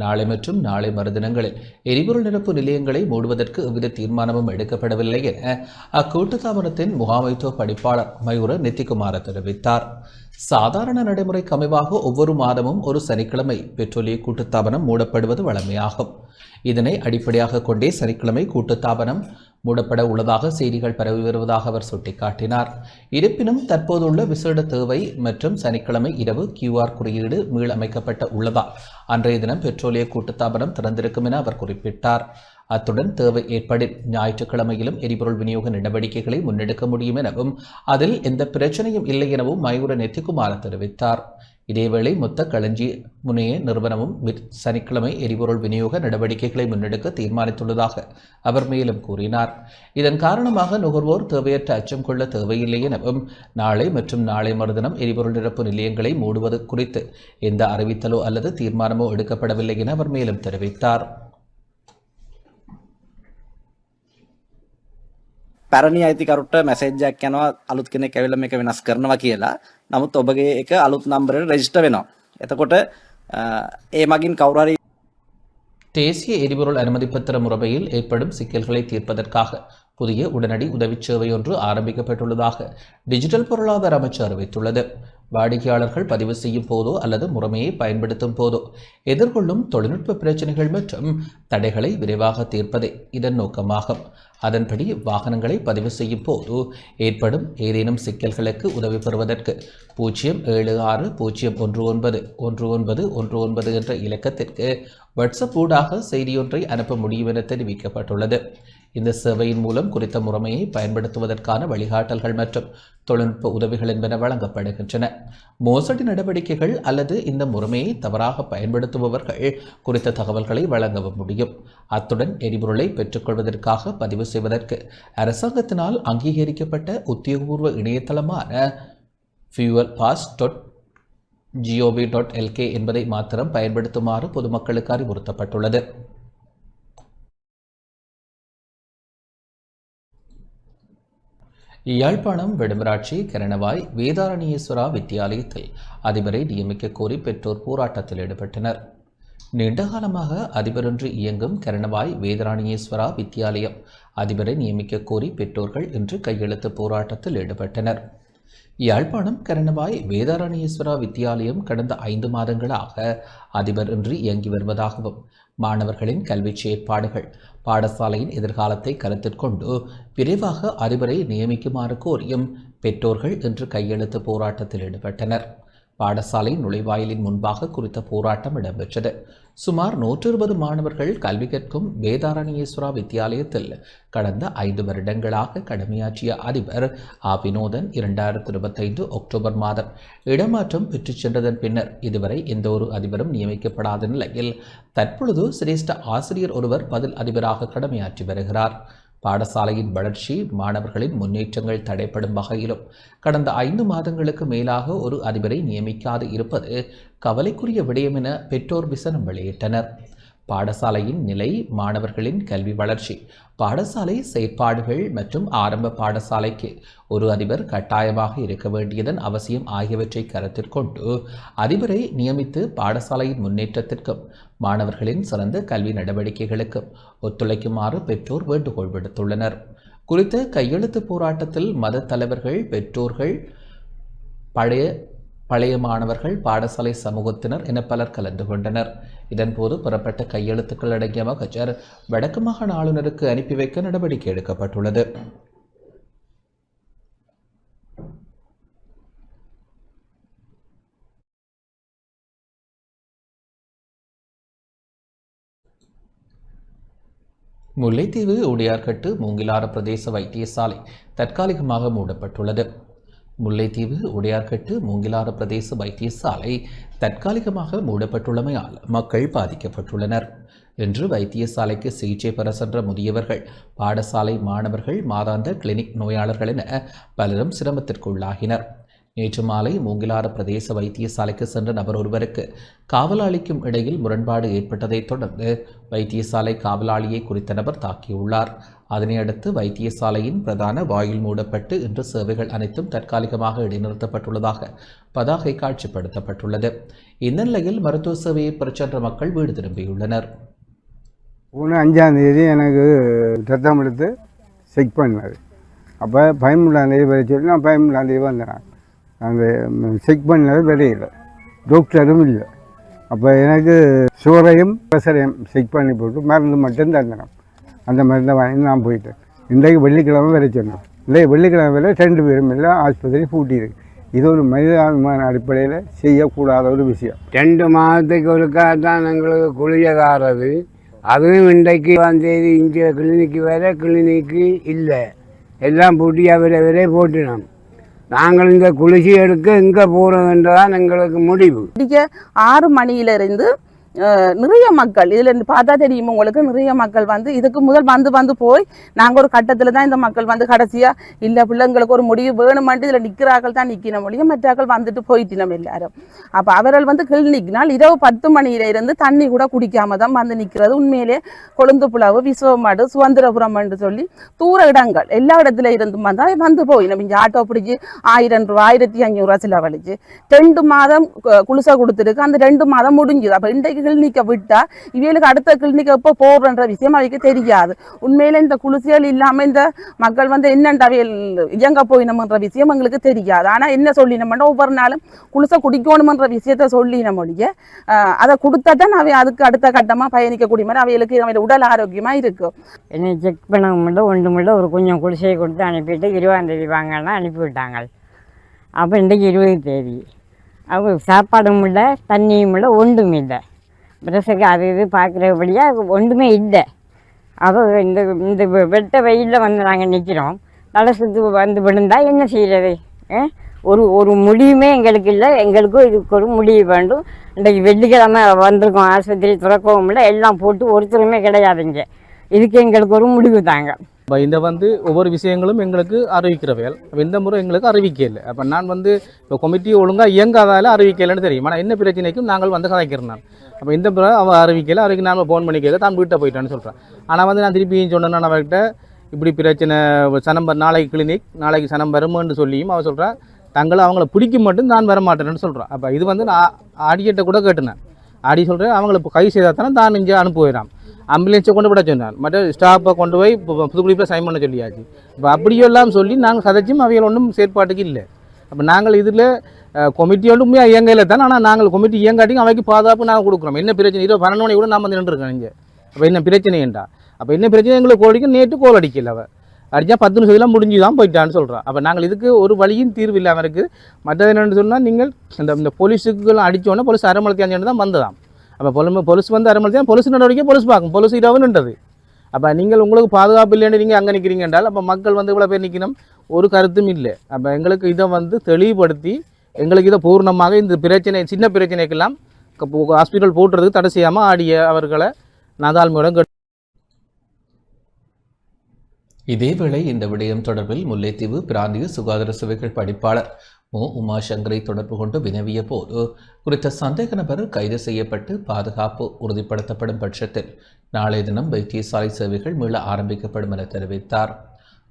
[SPEAKER 1] நாளை மற்றும் நாளை மறுதினங்களில் எரிபொருள் நிரப்பு நிலையங்களை மூடுவதற்கு எவ்வித தீர்மானமும் எடுக்கப்படவில்லை என அக்கூட்டுத்தாபனத்தின் முகாமைத்துவ பணிப்பாளர் மயூர நித்திகுமார தெரிவித்தார். சாதாரண நடைமுறைக்கு அமைவாக ஒவ்வொரு மாதமும் ஒரு சனிக்கிழமை பெட்ரோலிய கூட்டுத்தாபனம் மூடப்படுவது வழமையாகும். இதனை அடிப்படையாக கொண்டே சனிக்கிழமை கூட்டுத்தாபனம் மூடப்பட உள்ளதாக செய்திகள் பரவி வருவதாக அவர் சுட்டிக்காட்டினார். இருப்பினும் தற்போதுள்ள விசேட தேவை மற்றும் சனிக்கிழமை இரவு QR குறியீடு மீளமைக்கப்பட்ட உள்ளதால் அன்றைய தினம் பெட்ரோலிய கூட்டுத்தாபனம் திறந்திருக்கும் என அவர் குறிப்பிட்டார். அத்துடன் தேவை ஏற்படின் ஞாயிற்றுக்கிழமையிலும் எரிபொருள் விநியோக நடவடிக்கைகளை முன்னெடுக்க முடியும் எனவும் அதில் எந்த பிரச்சனையும் இல்லை எனவும் மயூர நெத்திகுமார தெரிவித்தார். இதேவேளை மொத்த களஞ்சிய முனைய நிறுவனமும் சனிக்கிழமை எரிபொருள் விநியோக நடவடிக்கைகளை முன்னெடுக்க தீர்மானித்துள்ளதாக அவர் மேலும் கூறினார். இதன் காரணமாக நுகர்வோர் தேவையற்ற அச்சம் கொள்ள தேவையில்லை எனவும் நாளை மற்றும் நாளை மறுதினம் எரிபொருள் நிரப்பு நிலையங்களை மூடுவது குறித்து எந்த அறிவித்தலோ அல்லது தீர்மானமோ எடுக்கப்படவில்லை என அவர் மேலும் தெரிவித்தார்.
[SPEAKER 8] පැරණි අයිතිකරුට මැසේජ් එකක් යනවා අලුත් කෙනෙක් ඇවිල්ලා මේක වෙනස් කරනවා කියලා. නමුත් ඔබගේ එක අලුත් නම්බරයට රෙජිස්ටර් වෙනවා. එතකොට ඒ මගින් කවුරු හරි
[SPEAKER 1] தேசிய எரிபொருள் அனுமதி பத்திர முறையில் ஏற்படும் சிக்கல்களை தீர்ப்பதற்காக புதிய உடனடி உதவி சேவை ஒன்று ஆரம்பிக்கப்பட்டுள்ளதாக டிஜிட்டல் பொருளாதார அமைச்சு அறிவித்துள்ளது. வாடிக்கையாளர்கள் பதிவு செய்யும் போதோ அல்லது முறைமையை பயன்படுத்தும் போதோ எதிர்கொள்ளும் தொழில்நுட்ப பிரச்சனைகள் மற்றும் தடைகளை விரைவாக தீர்ப்பதே இதன் நோக்கமாகும். அதன்படி வாகனங்களை பதிவு செய்யும் போது ஏற்படும் ஏதேனும் சிக்கல்களுக்கு உதவி பெறுவதற்கு 07601919119 என்ற இலக்கத்திற்கு வாட்ஸ்அப் ஊடாக செய்தியொன்றை அனுப்ப முடியும் என தெரிவிக்கப்பட்டுள்ளது. இந்த சேவையின் மூலம் குறித்த முறைமையை பயன்படுத்துவதற்கான வழிகாட்டல்கள் மற்றும் தொழில்நுட்ப உதவிகள் என்பன வழங்கப்படுகின்றன. மோசடி நடவடிக்கைகள் அல்லது இந்த முறைமையை தவறாக பயன்படுத்துபவர்கள் குறித்த தகவல்களை வழங்கவும் முடியும். அத்துடன் எரிபொருளை பெற்றுக்கொள்வதற்காக பதிவு செய்வதற்கு அரசாங்கத்தினால் அங்கீகரிக்கப்பட்ட உத்தியோகபூர்வ இணையதளமான fuelpass.gov.lk என்பதை மாத்திரம் பயன்படுத்துமாறு பொதுமக்களுக்கு அறிவுறுத்தப்பட்டுள்ளது. யாழ்ப்பாணம் வெடுமராட்சி கரணவாய் வேதாரண்யேஸ்வரா வித்தியாலயத்தில் அதிபரை நியமிக்க கோரி பெற்றோர் போராட்டத்தில் ஈடுபட்டனர். நீண்டகாலமாக அதிபரின்றி இயங்கும் கரணவாய் வேதாரண்யேஸ்வரா வித்தியாலயம் அதிபரை நியமிக்க கோரி பெற்றோர்கள் இன்று கையெழுத்து போராட்டத்தில் ஈடுபட்டனர். யாழ்ப்பாணம் கரணவாய் வேதாரண்யேஸ்வரா வித்தியாலயம் கடந்த 5 மாதங்களாக அதிபர் இன்றி இயங்கி வருவதாகவும் மாணவர்களின் கல்வி செயற்பாடுகள் பாடசாலையின் எதிர்காலத்தை கருத்தில் கொண்டு விரைவாக அதிபரை நியமிக்குமாறு கோரியும் பெற்றோர்கள் இன்று கையெழுத்து போராட்டத்தில் ஈடுபட்டனர். பாடசாலை நுழைவாயிலின் முன்பாக குறித்த போராட்டம் இடம்பெற்றது. சுமார் 120 மாணவர்கள் கல்வி கற்கும் வேதாரண்யேஸ்வரா வித்தியாலயத்தில் கடந்த 5 வருடங்களாக கடமையாற்றிய அதிபர் வினோதன் 2025 அக்டோபர் மாதம் இடமாற்றம் பெற்றுச் சென்றதன் பின்னர் இதுவரை எந்த ஒரு அதிபரும் நியமிக்கப்படாத நிலையில் தற்பொழுது சிரேஷ்ட ஆசிரியர் ஒருவர் பதில் அதிபராக கடமையாற்றி வருகிறார். பாடசாலையின் வளர்ச்சி, மாணவர்களின் முன்னேற்றங்கள் தடைப்படும் வகையிலும் கடந்த 5 மாதங்களுக்கு மேலாக ஒரு அதிபரை நியமிக்காது இருப்பது கவலைக்குரிய விடயம் என பெற்றோர் விசனம் வெளியிட்டனர். பாடசாலையின் நிலை, மாணவர்களின் கல்வி வளர்ச்சி, பாடசாலை செயற்பாடுகள் மற்றும் ஆரம்ப பாடசாலைக்கு ஒரு அதிபர் கட்டாயமாக இருக்க வேண்டியதன் அவசியம் ஆகியவற்றை கருத்தில் கொண்டு அதிபரை நியமித்து பாடசாலையின் முன்னேற்றத்திற்கும் மாணவர்களின் சிறந்த கல்வி நடவடிக்கைகளுக்கும் ஒத்துழைக்குமாறு பெற்றோர் வேண்டுகோள் விடுத்துள்ளனர். குறித்த கையெழுத்து போராட்டத்தில் மத தலைவர்கள், பெற்றோர்கள், பழைய மாணவர்கள், பாடசாலை சமூகத்தினர் என பலர் கலந்து கொண்டனர். இதன்போது பெறப்பட்ட கையெழுத்துக்கள் அடங்கிய மகஜர் வடக்கு மாகாண ஆளுநருக்கு அனுப்பி வைக்க நடவடிக்கை எடுக்கப்பட்டுள்ளது. முல்லைத்தீவு உடையார்கட்டு மூங்கிலாறு பிரதேச வைத்தியசாலை தற்காலிகமாக மூடப்பட்டுள்ளது. முல்லைத்தீவு உடையார்கட்டு மூங்கிலாறு பிரதேச வைத்தியசாலை தற்காலிகமாக மூடப்பட்டுள்ளமையால் மக்கள் பாதிக்கப்பட்டுள்ளனர். இன்று வைத்தியசாலைக்கு சிகிச்சை பெற சென்ற முதியவர்கள், பாடசாலை மாணவர்கள், மாதாந்த கிளினிக் நோயாளர்கள் என பலரும் சிரமத்திற்குள்ளாகினர். நேற்று மாலை மூங்கிலாறு பிரதேச வைத்தியசாலைக்கு சென்ற நபர் ஒருவருக்கு காவலாளிக்கும் இடையில் முரண்பாடு ஏற்பட்டதைத் தொடர்ந்து வைத்தியசாலை காவலாளியை குறித்த நபர் தாக்கியுள்ளார். அதனையடுத்து வைத்தியசாலையின் பிரதான வாயில் மூடப்பட்டு இன்று சேவைகள் அனைத்தும் தற்காலிகமாக இடைநிறுத்தப்பட்டுள்ளதாக பதாகை காட்சிப்படுத்தப்பட்டுள்ளது. இந்த நிலையில் மருத்துவ சேவையை பெறச் சென்ற மக்கள் வீடு திரும்பியுள்ளனர்.
[SPEAKER 9] 5ஆம் தேதி எனக்கு ரத்தம் எடுத்து செக் பண்ணது. அப்போ 13ஆம் தேதி வரை சொல்லி நான் 13ஆம் தேதி வந்தேன். அந்த செக் பண்ணது வெளியில் டாக்டரும் இல்லை. அப்போ எனக்கு சுகரையும் ப்ரெஷரையும் செக் பண்ணி போட்டு மருந்து மட்டும் தந்தேன். அந்த மருந்தை வாங்கி நான் போயிட்டேன். இன்றைக்கு வெள்ளிக்கிழமை வரை சொன்னோம். இன்றைக்கு வெள்ளிக்கிழமை வரை 2 பேரும் இல்லை, ஆஸ்பத்திரி பூட்டியிருக்கு. இது ஒரு மனிதாபிமான அடிப்படையில் செய்யக்கூடாத ஒரு விஷயம்.
[SPEAKER 10] 2 மாதத்துக்கு ஒருக்கா தான் எங்களுக்கு குளியதாரது. அதுவும் இன்றைக்கு 1ஆம் தேதி இங்கே கிளினிக்கு வேறு கிளினிக்கு இல்லை, எல்லாம் பூட்டி அவரே போட்டினோம். நாங்கள் இந்த குளிசி எடுக்க எங்கே போகிறதுன்றதான் எங்களுக்கு முடிவு.
[SPEAKER 4] 6 மணியிலிருந்து நிறைய மக்கள் இதில் பார்த்தா தெரியும் உங்களுக்கு, நிறைய மக்கள் வந்து இதுக்கு முதல் வந்து போய் நாங்கள் ஒரு கட்டத்தில் தான் இந்த மக்கள் வந்து கடைசியாக இல்லை பிள்ளைங்களுக்கு ஒரு முடிவு வேணுமென்று இதில் நிற்கிறார்கள் தான் நிற்கின முடியும், மற்றாக்கள் வந்துட்டு போயிட்டினோம் எல்லாரும். அப்போ அவர்கள் வந்து கிளினிக்னால் இரவு 10 மணியிலிருந்து தண்ணி கூட குடிக்காம தான் வந்து நிற்கிறது. உண்மையிலே கொழுந்து புலவு, விசுவமாடு, சுதந்திரபுரம் என்று சொல்லி தூர இடங்கள் எல்லா இடத்துல இருந்தும் வந்தால் வந்து போய் நம்ம இங்கே ஆட்டோ பிடிச்சி 1000 ரூபா 1500 செலவழிச்சு 2 மாதம் குளிசை கொடுத்துருக்கு. அந்த 2 மாதம் முடிஞ்சுது. அப்போ இன்றைக்கு கிளினிக்கை விட்டா இவங்களுக்கு அடுத்த கிளினிக் எப்போ போடுறன்ற விஷயம் அவைக்கு தெரியாது. உண்மையில இந்த குளிசியல் இல்லாம இந்த மக்கள் வந்து என்னென்ன இயங்க போயினோம்ன்ற விஷயம் எங்களுக்கு தெரியாது. ஆனா என்ன சொல்லினோம்னா ஒவ்வொரு நாளும் குளிசை குடிக்கணுமன்ற விஷயத்த சொல்லின மொழிய அதை கொடுத்தா தான் அவை அதுக்கு அடுத்த கட்டமா பயணிக்கக்கூடிய மாதிரி அவைகளுக்கு அவை உடல் ஆரோக்கியமா இருக்கும்.
[SPEAKER 11] என்னை செக் பண்ண முடியல, ஒன்று முடியல, ஒரு கொஞ்சம் குளிசையை கொடுத்து அனுப்பிட்டு 20ஆம் தேதி வாங்கன்னா அனுப்பிவிட்டாங்க. அப்போ இன்றைக்கு 20 தேதி அவங்க சாப்பாடும் இல்லை, தண்ணியும் இல்லை, ஒன்றும் இல்லை. பிரசக்கு அது இது பார்க்குறபடியாக ஒன்றுமே இல்லை. அப்போ இந்த வெட்ட வெயிலில் வந்து நாங்கள் நிற்கிறோம். தலை சுற்று வந்து விழுந்தால் என்ன செய்கிறது? ஒரு முடிவுமே எங்களுக்கு இல்லை. எங்களுக்கும் இதுக்கு ஒரு முடிவு வேண்டும். இன்றைக்கு வெள்ளிக்கிழமை வந்திருக்கோம், ஆஸ்பத்திரி திறக்கவும் இல்லை, எல்லாம் போட்டு ஒருத்தருமே கிடையாதுங்க. இதுக்கு எங்களுக்கு ஒரு முடிவு தாங்க.
[SPEAKER 12] இப்போ இந்த ஒவ்வொரு விஷயங்களும் எங்களுக்கு அறிவிக்கிறவையல். அப்போ இந்த முறை எங்களுக்கு அறிவிக்கலை. அப்போ நான் இப்போ கமிட்டி ஒழுங்காக இயங்காதால அறிவிக்கலைன்னு தெரியும். ஆனால் என்ன பிரச்சனைக்கும் நாங்கள் கதைக்கிறேன் நான். அப்போ இந்த முறை அவள் அறிவிக்கலை. அவருக்கு நான் ஃபோன் பண்ணி கேட்க தான் வீட்டை போயிட்டான்னு சொல்கிறேன். ஆனால் நான் திருப்பி சொன்னேன்னா அவர்கிட்ட இப்படி பிரச்சனை சனம் நாளைக்கு கிளினிக், நாளைக்கு சனம் வருமான்னு சொல்லியும் அவள் சொல்கிறேன் தங்களை அவங்கள பிடிக்க மட்டும் நான் வரமாட்டேன்னு சொல்கிறேன். அப்போ இது நான் ஆடிக்கிட்ட கூட கேட்டுனேன். ஆடி சொல்கிறேன் அவங்கள இப்போ கை செய்தால் தானே தான் இங்கே அனுப்புகிறான். ஆம்புலன்ஸை கொண்டு விட சொன்னான், மற்ற ஸ்டாஃபை கொண்டு போய் புதுக்குடிப்பில் சைன் பண்ண சொல்லியாச்சு. இப்போ அப்படியெல்லாம் சொல்லி நாங்கள் கதைச்சும் அவைகள் ஒன்றும் செயற்பாட்டுக்கு இல்லை. அப்போ நாங்கள் இதில் கமிட்டி ஒன்றுமே இயங்கையில் தானே. ஆனால் நாங்கள் கமிட்டி இயங்காட்டியும் அவைக்கு பாதுகாப்பு நாங்கள் கொடுக்குறோம். என்ன பிரச்சனை 12 மணி கூட நான் நின்றுருக்கேன் இங்கே. அப்போ என்ன பிரச்சனைண்டா? அப்போ என்ன பிரச்சனை எங்களுக்கு கோல் அடிக்க நேற்று கோல் அடிக்கல. அடித்தா 10 நிமிஷத்தில் முடிஞ்சு தான் போயிட்டான்னு சொல்கிறான். அப்போ நாங்கள் இதுக்கு ஒரு வழியும் தீர்வு இல்லாமல் இருக்குது. மற்றது என்னென்னு சொன்னால் நீங்கள் இந்த போலீஸுக்கெல்லாம் அடித்தோன்னே போலீஸ் அரைமலத்தி அஞ்சு தான் வந்ததாம். அப்போ போலீஸ் வந்து அரைமலத்தி போலீஸ் நடவடிக்கை போலீஸ் பார்க்கும், போலீஸ் இரவுன்றது. அப்போ நீங்கள் உங்களுக்கு பாதுகாப்பு இல்லைன்னு நீங்கள் அங்கே நிற்கிறீங்க என்றால் அப்போ மக்கள் வந்து இவ்வளோ பேர் நிற்கணும், ஒரு கருத்தும் இல்லை. அப்போ எங்களுக்கு இதை வந்து தெளிவுபடுத்தி எங்களுக்கு இதை பூர்ணமாக இந்த பிரச்சனை சின்ன பிரச்சனைக்கெல்லாம் ஹாஸ்பிட்டல் போட்டுறதுக்கு தடை செய்யாமல் ஆடிய அவர்களை நாதாள்மையுடன் கேட்டு.
[SPEAKER 1] இதேவேளை இந்த விடயம் தொடர்பில் முல்லைத்தீவு பிராந்திய சுகாதார சேவைகள் படிப்பாளர் உமாசங்கரை தொடர்பு கொண்டு வினவிய போது குறித்த சந்தேக நபர் கைது செய்யப்பட்டு பாதுகாப்பு உறுதிப்படுத்தப்படும் பட்சத்தில் நாளைய தினம் வைத்தியசாலை சேவைகள் மீள ஆரம்பிக்கப்படும் என தெரிவித்தார்.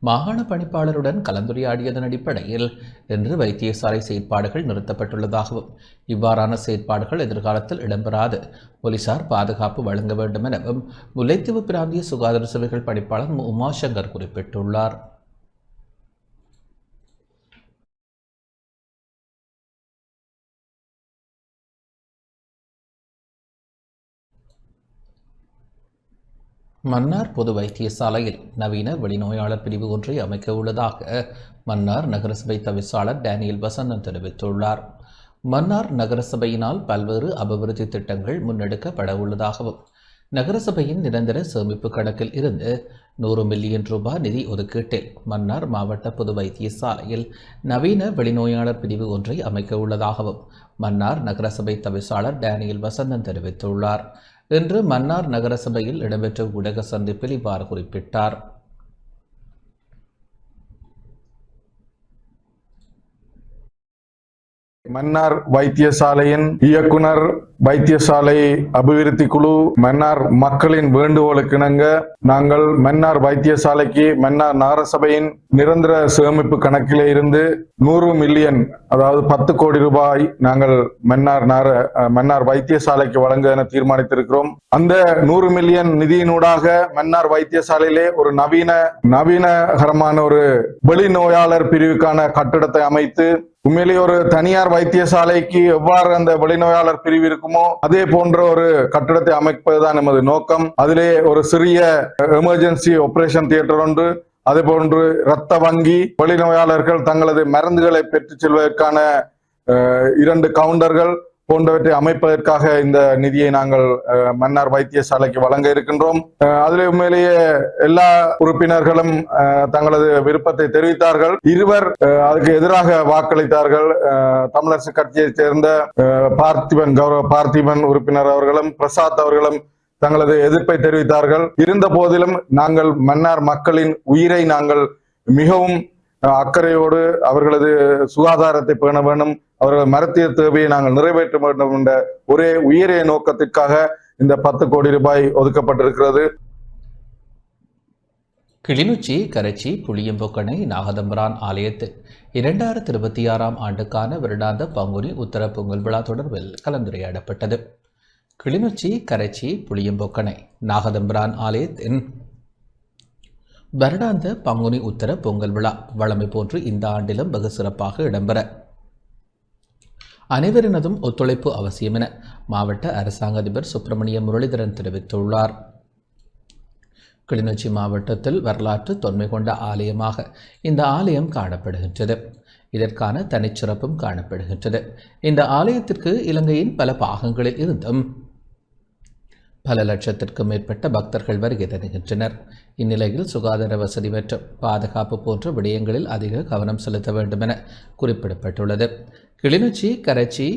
[SPEAKER 1] மாகாண பணிப்பாளருடன் கலந்துரையாடியதன் அடிப்படையில் இன்று வைத்தியசாலை செயற்பாடுகள் நிறுத்தப்பட்டுள்ளதாகவும் இவ்வாறான செயற்பாடுகள் எதிர்காலத்தில் இடம்பெறாது போலீசார் பாதுகாப்பு வழங்க வேண்டும் எனவும் முல்லைத்தீவு பிராந்திய சுகாதார சேவைகள் பணிப்பாளர் உமாசங்கர் குறிப்பிட்டுள்ளார். மன்னார் பொது வைத்தியசாலையில் நவீன வெளிநோயாளர் பிரிவு ஒன்றை அமைக்க உள்ளதாக மன்னார் நகரசபை தவிசாளர் டேனியல் வசந்தன் தெரிவித்துள்ளார். மன்னார் நகரசபையினால் பல்வேறு அபிவிருத்தி திட்டங்கள் முன்னெடுக்கப்பட உள்ளதாகவும் நகரசபையின் நிரந்தர சேமிப்பு கணக்கில் இருந்து 100 மில்லியன் ரூபாய் நிதி ஒதுக்கீட்டில் மன்னார் மாவட்ட பொது வைத்தியசாலையில் நவீன வெளிநோயாளர் பிரிவு ஒன்றை அமைக்க உள்ளதாகவும் மன்னார் நகரசபை தவிசாளர் டேனியல் வசந்தன் தெரிவித்துள்ளார். இன்று மன்னார் நகரசபையில் இடம்பெற்ற ஊடக சந்திப்பில் இவ்வாறு குறிப்பிட்டார்.
[SPEAKER 13] மன்னார் வைத்தியசாலையின் இயக்குனர், வைத்தியசாலை அபிவிருத்தி குழு, மன்னார் மக்களின் வேண்டுகோளுக்கிணங்க நாங்கள் மன்னார் வைத்தியசாலைக்கு மன்னார் நகரசபையின் நிரந்தர சேமிப்பு கணக்கிலே இருந்து 100 மில்லியன், அதாவது 10 கோடி ரூபாய் நாங்கள் மன்னார் வைத்தியசாலைக்கு வழங்க என தீர்மானித்திருக்கிறோம். அந்த 100 மில்லியன் நிதியினூடாக மன்னார் வைத்தியசாலையிலே ஒரு நவீனகரமான ஒரு வெளிநோயாளர் பிரிவுக்கான கட்டிடத்தை அமைத்து உண்மையிலேயே ஒரு தனியார் வைத்தியசாலைக்கு எவ்வாறு அந்த வெளிநோயாளர் பிரிவு இருக்குமோ அதே போன்ற ஒரு கட்டிடத்தை அமைப்பதுதான் நமது நோக்கம். அதிலே ஒரு சிறிய எமர்ஜென்சி ஆபரேஷன் தியேட்டர் ஒன்று, அதே போன்று இரத்த வங்கி, வெளிநோயாளர்கள் தங்களது மருந்துகளை பெற்றுச் செல்வதற்கான 2 கவுண்டர்கள் போன்றவற்றை அமைப்பதற்காக இந்த நிதியை நாங்கள் மன்னார் வைத்தியசாலைக்கு வழங்க இருக்கின்றோம். அதில் உண்மையிலேயே எல்லா உறுப்பினர்களும் தங்களது விருப்பத்தை தெரிவித்தார்கள். 2 அதுக்கு எதிராக வாக்களித்தார்கள். தமிழரசு கட்சியைச் சேர்ந்த பார்த்திபன் உறுப்பினர் அவர்களும் பிரசாத் அவர்களும் தங்களது எதிர்ப்பை தெரிவித்தார்கள். இருந்த போதிலும் நாங்கள் மன்னார் மக்களின் உயிரை நாங்கள் மிகவும் அக்கறையோடு அவர்களது சுகாதாரத்தை பேண வேண்டும், அவர்கள் மருத்துவ தேவையை நாங்கள் நிறைவேற்ற வேண்டும் என்ற ஒரே உயரிய நோக்கத்திற்காக இந்த 10 கோடி ரூபாய் ஒதுக்கப்பட்டிருக்கிறது.
[SPEAKER 1] கிளிநொச்சி கரைச்சி புளியம்பொக்கணை நாகதம்பிரான் ஆலயத்தில் 2026ஆம் ஆண்டுக்கான வருடாந்த பங்குனி உத்தர பொங்கல் விழா தொடர்பில் கலந்துரையாடப்பட்டது. கிளிநொச்சி கரைச்சி புளியம்பொக்கணை நாகதம்பிரான் ஆலயத்தின் வருடாந்த பங்குனி உத்தர பொங்கல் விழா வழமை போன்று இந்த ஆண்டிலும் வெகு சிறப்பாக இடம்பெற அனைவரினதும் ஒத்துழைப்பு அவசியம் என மாவட்ட அரசாங்க அதிபர் சுப்பிரமணிய முரளிதரன் தெரிவித்துள்ளார். கிளிநொச்சி மாவட்டத்தில் வரலாற்று தொன்மை கொண்ட ஆலயமாக இந்த ஆலயம் காணப்படுகின்றது. இதற்கான தனிச்சிறப்பும் காணப்படுகின்றது. இந்த ஆலயத்திற்கு இலங்கையின் பல பாகங்களில் இருந்தும் பல லட்சத்திற்கும் மேற்பட்ட பக்தர்கள் வருகை தருகின்றனர். இந்நிலையில் சுகாதார வசதி மற்றும் பாதுகாப்பு போன்ற விடயங்களில் அதிக கவனம் செலுத்த வேண்டும் என குறிப்பிடப்பட்டுள்ளது. கிளிநொச்சி கரைச்சி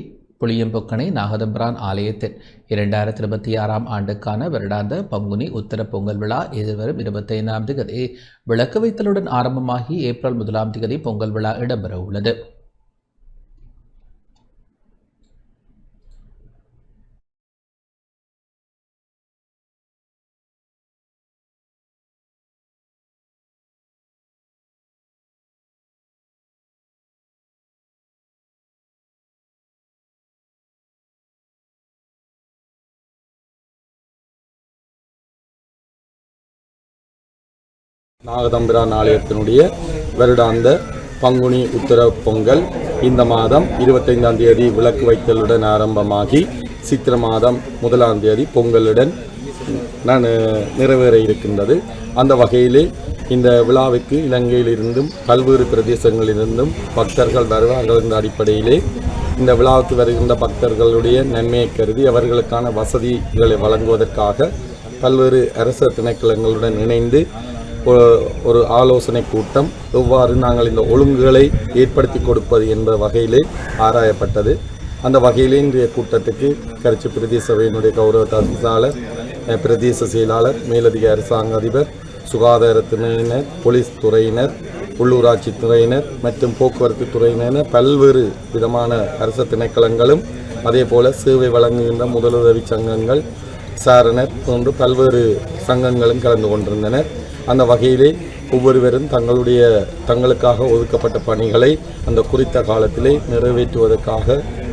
[SPEAKER 1] புளியம்பொக்கணை நாகதம்பிரான் ஆலயத்தில் 2026ஆம் ஆண்டுக்கான வருடாந்த பங்குனி உத்தர பொங்கல் விழா எதிர்வரும் 25ஆம் தேதி விளக்கு வைத்தலுடன் ஆரம்பமாகி ஏப்ரல் 1ஆம் தேதி பொங்கல் விழா இடம்பெற உள்ளது.
[SPEAKER 14] நாகதம்பிரான் ஆலயத்தினுடைய வருடாந்த பங்குனி உத்தர பொங்கல் இந்த மாதம் 25ஆம் தேதி விளக்கு வைத்தலுடன் ஆரம்பமாகி சித்திரை மாதம் 1ஆம் தேதி பொங்கலுடன் நிறைவேற இருக்கின்றது. அந்த வகையிலே இந்த விழாவுக்கு இலங்கையிலிருந்தும் பல்வேறு பிரதேசங்களிலிருந்தும் பக்தர்கள் வருவார்கள் என்ற அடிப்படையிலே இந்த விழாவுக்கு வருகின்ற பக்தர்களுடைய நன்மையை கருதி அவர்களுக்கான வசதிகளை வழங்குவதற்காக பல்வேறு அரச திணைக்களங்களுடன் இணைந்து ஒரு ஆலோசனை கூட்டம் எவ்வாறு நாங்கள் இந்த ஒழுங்குகளை ஏற்படுத்தி கொடுப்பது என்ற வகையிலே ஆராயப்பட்டது. அந்த வகையிலே இன்றைய கூட்டத்துக்கு கரைச்சி பிரதேச சபையினுடைய கௌரவ தவிசாளர், பிரதேச செயலாளர், மேலதிக அரசாங்க அதிபர், சுகாதார துறையினர், போலீஸ் துறையினர், உள்ளூராட்சி துறையினர் மற்றும் போக்குவரத்து துறையினர், பல்வேறு விதமான அரச திணைக்களங்களும் அதே போல சேவை வழங்குகின்ற முதலுதவி சங்கங்கள், சாரணர் போன்று பல்வேறு சங்கங்களும் கலந்து கொண்டிருந்தனர். அந்த வகையிலே ஒவ்வொருவரும் தங்களுக்காக ஒதுக்கப்பட்ட பணிகளை அந்த குறித்த காலத்திலே நிறைவேற்றுவதற்காக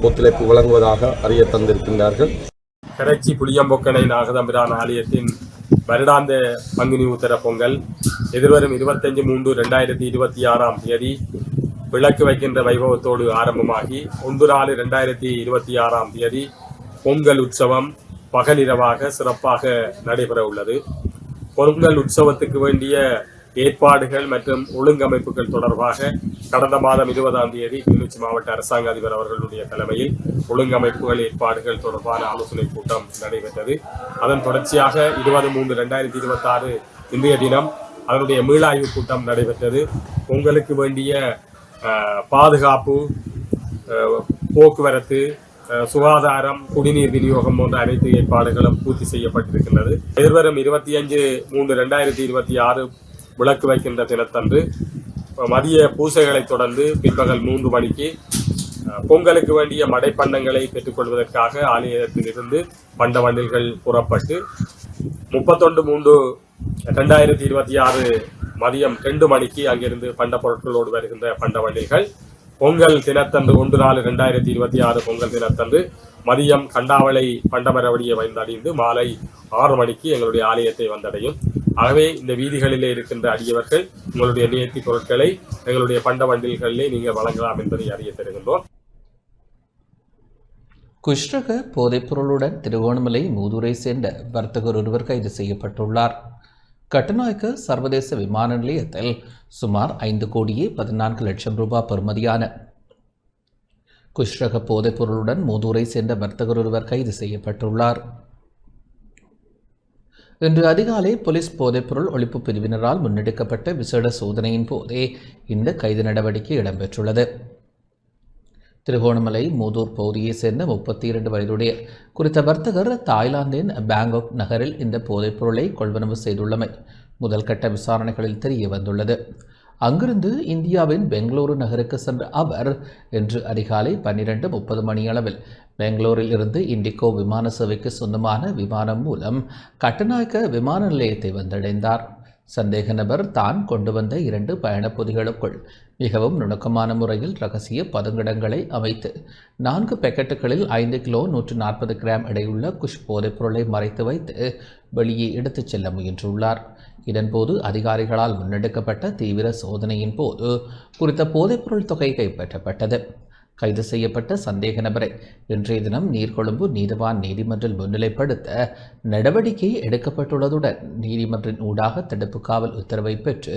[SPEAKER 14] ஒத்துழைப்பு வழங்குவதாக அறிய தந்திருக்கின்றார்கள்.
[SPEAKER 15] கரைச்சி புளியம்பொக்கனை நாகதம்பிரான் ஆலயத்தின் வருடாந்த பங்குனி உத்தர பொங்கல் எதிர்வரும் 25/3/2026 விளக்கு வைக்கின்ற வைபவத்தோடு ஆரம்பமாகி 1/4/2026 பொங்கல் உற்சவம் பகலிரவாக சிறப்பாக நடைபெற உள்ளது. பொங்கல் உற்சவத்துக்கு வேண்டிய ஏற்பாடுகள் மற்றும் ஒழுங்கமைப்புகள் தொடர்பாக கடந்த மாதம் 20ஆம் தேதி கிளிநொச்சி மாவட்ட அரசாங்க அதிபர் அவர்களுடைய தலைமையில் ஒழுங்கமைப்புகள் ஏற்பாடுகள் தொடர்பான ஆலோசனை கூட்டம் நடைபெற்றது. அதன் தொடர்ச்சியாக 20/3/2026 இன்றைய தினம் அதனுடைய மீளாய்வு கூட்டம் நடைபெற்றது. பொங்கலுக்கு வேண்டிய பாதுகாப்பு, போக்குவரத்து, சுகாதாரம், குடிநீர் விநியோகம் போன்ற அனைத்து ஏற்பாடுகளும் பூர்த்தி செய்யப்பட்டிருக்கின்றது. எதிர்வரும் 25/3/2026 விளக்கு வைக்கின்ற தினத்தன்று மதிய பூசைகளை தொடர்ந்து பிற்பகல் 3 மணிக்கு பொங்கலுக்கு வேண்டிய மடைப்பண்டங்களை பெற்றுக்கொள்வதற்காக ஆலயத்திலிருந்து பண்ட வண்டில்கள் புறப்பட்டு 31/3/2026 மதியம் 2 மணிக்கு அங்கிருந்து பண்ட பொருட்களோடு வருகின்ற பண்ட வண்டில்கள் பொங்கல் தினத்தன்று 1/4/2026 பொங்கல் தினத்தன்று மதியம் கண்டாவளை பண்டமரவடியை வந்தடைந்து மாலை 6 மணிக்கு எங்களுடைய ஆலயத்தை வந்தடையும். ஆகவே இந்த வீதிகளிலே இருக்கின்ற அடியவர்கள் உங்களுடைய நேர்த்தி பொருட்களை எங்களுடைய பண்ட வண்டில்களிலே நீங்கள் வழங்கலாம் என்பதை அறிய தருகின்றோம்.
[SPEAKER 1] குஷ்ரக போதைப்பொருளுடன் திருகோணமலை மூதூரை சேர்ந்த வர்த்தகர் ஒருவர் கைது செய்யப்பட்டுள்ளார். கட்டுநாயக்க சர்வதேச விமான நிலையத்தில் சுமார் 5,14,00,000 ரூபாய் பெறுமதியான குஷ்ரக போதைப்பொருளுடன் மூதூரை சேர்ந்த வர்த்தகர் ஒருவர் கைது செய்யப்பட்டுள்ளார். இன்று அதிகாலை போலீஸ் போதைப்பொருள் ஒழிப்பு பிரிவினரால் முன்னெடுக்கப்பட்ட விசேட சோதனையின் போதே இந்த கைது நடவடிக்கை இடம்பெற்றுள்ளது. திருகோணமலை மூதூர் பகுதியைச் சேர்ந்த 32 வயதுடைய குறித்த வர்த்தகர் தாய்லாந்தின் பேங்காக் நகரில் இந்த போதைப்பொருளை கொள்வனவு செய்துள்ளமை முதல் கட்ட விசாரணைகளில் தெரிய வந்துள்ளது. அங்கிருந்து இந்தியாவின் பெங்களூரு நகருக்கு சென்ற அவர் இன்று அதிகாலை 12:30 மணியளவில் பெங்களூரில் இருந்து இண்டிகோ விமான சேவைக்கு சொந்தமான விமானம் மூலம் கட்டுநாயக்க விமான நிலையத்தை வந்தடைந்தார். சந்தேக நபர் தான் கொண்டு வந்த 2 பயணப் பொதிகளுக்குள் மிகவும் நுணுக்கமான முறையில் ரகசிய பதுங்கிடங்களை அமைத்து 4 பாக்கெட்டுகளில் 5 கிலோ 140 கிராம் எடையுள்ள குஷ் போதைப் பொருளை மறைத்து வைத்து வெளியே எடுத்துச் செல்ல முயன்றுள்ளார். இதன்போது அதிகாரிகளால் முன்னெடுக்கப்பட்ட தீவிர சோதனையின் போது குறித்த போதைப்பொருள் தொகை கைப்பற்றப்பட்டது. கைது செய்யப்பட்ட சந்தேக நபரை இன்றைய தினம் நீர்கொழும்பு நீதிவான் நீதிமன்றில் முன்னிலைப்படுத்த நடவடிக்கை எடுக்கப்பட்டுள்ளதுடன் நீதிமன்றின் ஊடாக தடுப்பு காவல் உத்தரவை பெற்று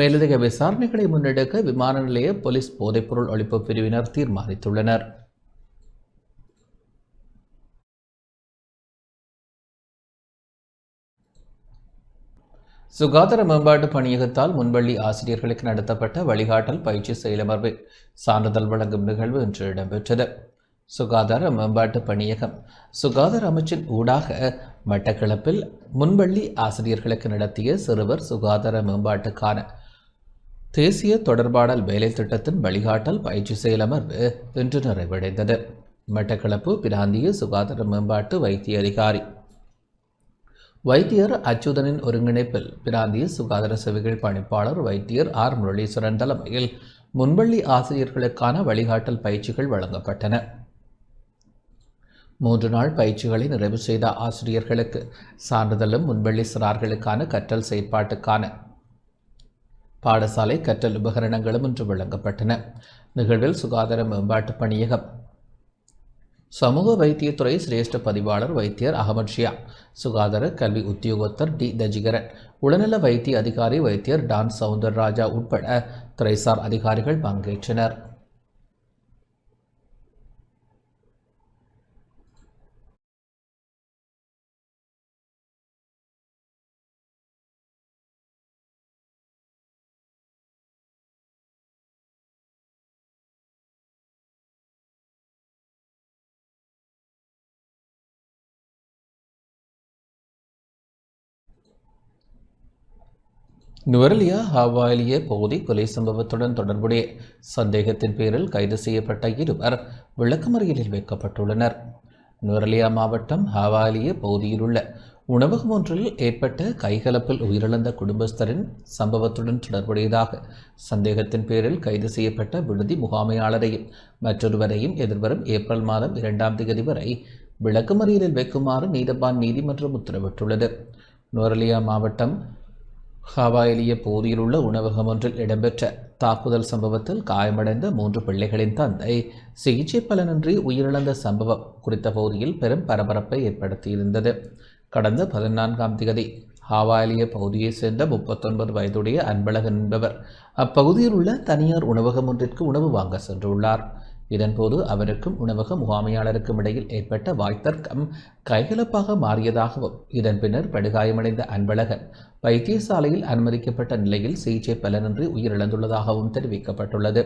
[SPEAKER 1] மேலதிக விசாரணைகளை முன்னெடுக்க விமான நிலைய போலீஸ் போதைப்பொருள் ஒழிப்பு பிரிவினர் தீர்மானித்துள்ளனர். சுகாதார மேம்பாட்டு பணியகத்தால் முன்பள்ளி ஆசிரியர்களுக்கு நடத்தப்பட்ட வழிகாட்டல் பயிற்சி செயலமர்வு சான்றிதழ் வழங்கும் நிகழ்வு இன்று இடம்பெற்றது. சுகாதார மேம்பாட்டு பணியகம் சுகாதார அமைச்சின் ஊடாக மட்டக்களப்பில் முன்பள்ளி ஆசிரியர்களுக்கு நடத்திய சிறுவர் சுகாதார மேம்பாட்டுக்கான தேசிய தொடர்பாடல் வேலை திட்டத்தின் வழிகாட்டல் பயிற்சி செயலமர்வு இன்று நிறைவடைந்தது. மட்டக்களப்பு பிராந்திய சுகாதார மேம்பாட்டு வைத்திய அதிகாரி வைத்தியர் அச்சுதனின் ஒருங்கிணைப்பில் பிராந்திய சுகாதார சேவைகள் பணிப்பாளர் வைத்தியர் ஆர் முரளீஸ்வரன் தலைமையில் முன்பள்ளி ஆசிரியர்களுக்கான வழிகாட்டல் பயிற்சிகள் வழங்கப்பட்டன. 3 நாள் பயிற்சிகளை நிறைவு செய்த ஆசிரியர்களுக்கு சான்றிதழும் முன்பள்ளி சிறார்களுக்கான கற்றல் செயற்பாட்டுக்கான பாடசாலை கற்றல் உபகரணங்களும் இன்று வழங்கப்பட்டன. நிகழ்வில் சுகாதார மேம்பாட்டு பணியகம் சமூக வைத்தியத்துறை சிரேஷ்ட பதிவாளர் வைத்தியர் அகமது ஷியா, சுகாதார கல்வி உத்தியோகத்தர் டி தஜிகரன், உடல்நல வைத்திய அதிகாரி வைத்தியர் டான் சவுந்தரராஜா உட்பட துறைசார் அதிகாரிகள் பங்கேற்றனர். நுவரெலியா ஹவாலிய பகுதி கொலை சம்பவத்துடன் தொடர்புடைய சந்தேகத்தின் பேரில் கைது செய்யப்பட்ட இருவர் விளக்கமறியலில் வைக்கப்பட்டுள்ளனர். நுவரெலியா மாவட்டம் ஹவாலிய பகுதியில் உள்ள உணவகம் ஒன்றில் ஏற்பட்ட கைகலப்பில் உயிரிழந்த குடும்பஸ்தரின் சம்பவத்துடன் தொடர்புடையதாக சந்தேகத்தின் பேரில் கைது செய்யப்பட்ட விடுதி முகாமையாளரையும் மற்றொருவரையும் எதிர்வரும் ஏப்ரல் மாதம் 2ஆம் தேதி வரை விளக்கமறியலில் வைக்குமாறு நீதவான் நீதிமன்றம் உத்தரவிட்டுள்ளது. நுவரெலியா மாவட்டம் ஹவாயிலிய பகுதியில் உள்ள உணவகம் ஒன்றில் இடம்பெற்ற தாக்குதல் சம்பவத்தில் காயமடைந்த 3 பிள்ளைகளின் தந்தை சிகிச்சை பலனின்றி உயிரிழந்த சம்பவம் குறித்த பகுதியில் பெரும் பரபரப்பை ஏற்படுத்தியிருந்தது. கடந்த 14ஆம் தேதி ஹவாயிலிய பகுதியைச் சேர்ந்த 39 வயதுடைய அன்பழகன் என்பவர் அப்பகுதியில் உள்ள தனியார் உணவகம் ஒன்றிற்கு உணவு வாங்க சென்றுள்ளார். இதன்போது அவருக்கும் உணவக முகாமையாளருக்கும் இடையில் ஏற்பட்ட வாய்த்தர்க்கம் கைகலப்பாக மாறியதாகவும் இதன் பின்னர் படுகாயமடைந்த அன்பழகன் வைத்தியசாலையில் அனுமதிக்கப்பட்ட நிலையில் சிகிச்சை பலனின்றி உயிரிழந்துள்ளதாகவும் தெரிவிக்கப்பட்டுள்ளது.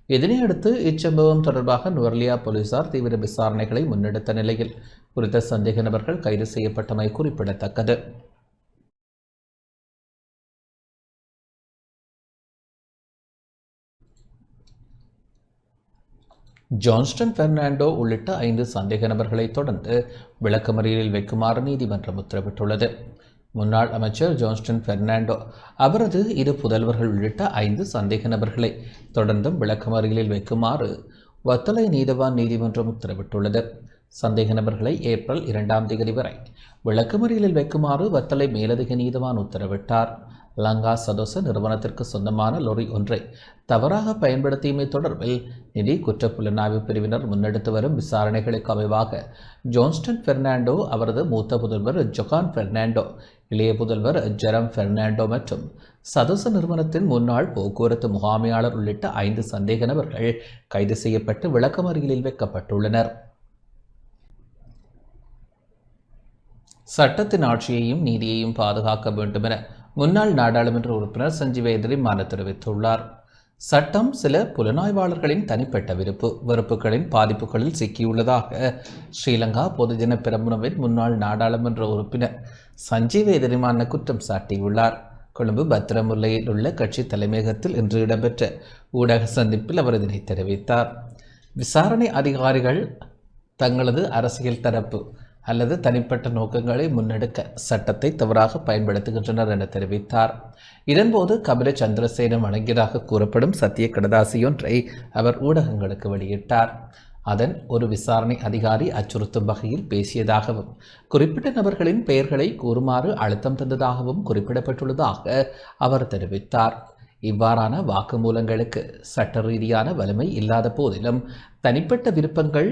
[SPEAKER 1] இதனையடுத்து இச்சம்பவம் தொடர்பாக நுவரெலியா போலீசார் தீவிர விசாரணைகளை முன்னெடுத்த நிலையில் குறித்த சந்தேக நபர்கள் கைது செய்யப்பட்டமை குறிப்பிடத்தக்கது. ஜான்ஸ்டன் பெர்னாண்டோ உள்ளிட்ட 5 சந்தேக நபர்களை தொடர்ந்து விளக்கமறியலில் வைக்குமாறு நீதிமன்றம் உத்தரவிட்டுள்ளது. முன்னாள் அமைச்சர் ஜான்ஸ்டன் பெர்னாண்டோ, அவரது 2 புதல்வர்கள் உள்ளிட்ட 5 சந்தேக நபர்களை தொடர்ந்தும் விளக்கமறியலில் வைக்குமாறு வத்தளை நீதவான் நீதிமன்றம் உத்தரவிட்டுள்ளது. சந்தேக நபர்களை ஏப்ரல் 2ஆம் தேதி வரை விளக்கமறியலில் வைக்குமாறு வத்தளை மேலதிக நீதவான் உத்தரவிட்டார். லங்கா சதோச நிறுவனத்திற்கு சொந்தமான லொரி ஒன்றை தவறாக பயன்படுத்தியமை தொடர்பில் நிதி குற்றப்புலனாய்வு பிரிவினர் முன்னெடுத்து வரும் விசாரணைகளுக்கு அமைவாக ஜான்ஸ்டன் பெர்னாண்டோ, அவரது மூத்த புதல்வர் ஜொகான் பெர்னாண்டோ, இளைய புதல்வர் ஜெரம் பெர்னாண்டோ மற்றும் சதோச நிறுவனத்தின் முன்னாள் போக்குவரத்து முகாமையாளர் உள்ளிட்ட 5 சந்தேக நபர்கள் கைது செய்யப்பட்டு விளக்கமறியலில் வைக்கப்பட்டுள்ளனர். சட்டத்தின் ஆட்சியையும் நீதியையும் பாதுகாக்க வேண்டும் என முன்னாள் நாடாளுமன்ற உறுப்பினர் சஞ்சீவ எதிரிமான தெரிவித்துள்ளார். சட்டம் சில புலனாய்வாளர்களின் தனிப்பட்ட வெறுப்புகளின் பாதிப்புகளில் சிக்கியுள்ளதாக ஸ்ரீலங்கா பொதுஜன பெரமுனவின் முன்னாள் நாடாளுமன்ற உறுப்பினர் சஞ்சீவ எதிரிமான குற்றம் சாட்டியுள்ளார். கொழும்பு பத்திரமுல்லையில் உள்ள கட்சி தலைமையகத்தில் இன்று இடம்பெற்ற ஊடக சந்திப்பில் அவர் இதனை தெரிவித்தார். விசாரணை அதிகாரிகள் தங்களது அரசியல் தரப்பு அல்லது தனிப்பட்ட நோக்கங்களை முன்னெடுக்க சட்டத்தை தவறாக பயன்படுத்துகின்றனர் என தெரிவித்தார். இதன்போது கபில சந்திரசேனம் வழங்கியதாக கூறப்படும் சத்திய கடதாசியொன்றை அவர் ஊடகங்களுக்கு வெளியிட்டார். அதன் ஒரு விசாரணை அதிகாரி அச்சுறுத்தும் வகையில் பேசியதாகவும் குறிப்பிட்ட நபர்களின் பெயர்களை கூறுமாறு அழுத்தம் தந்ததாகவும் குறிப்பிடப்பட்டுள்ளதாக அவர் தெரிவித்தார். இவ்வாறான வாக்குமூலங்களுக்கு சட்ட ரீதியான வலிமை இல்லாத போதிலும் தனிப்பட்ட விருப்பங்கள்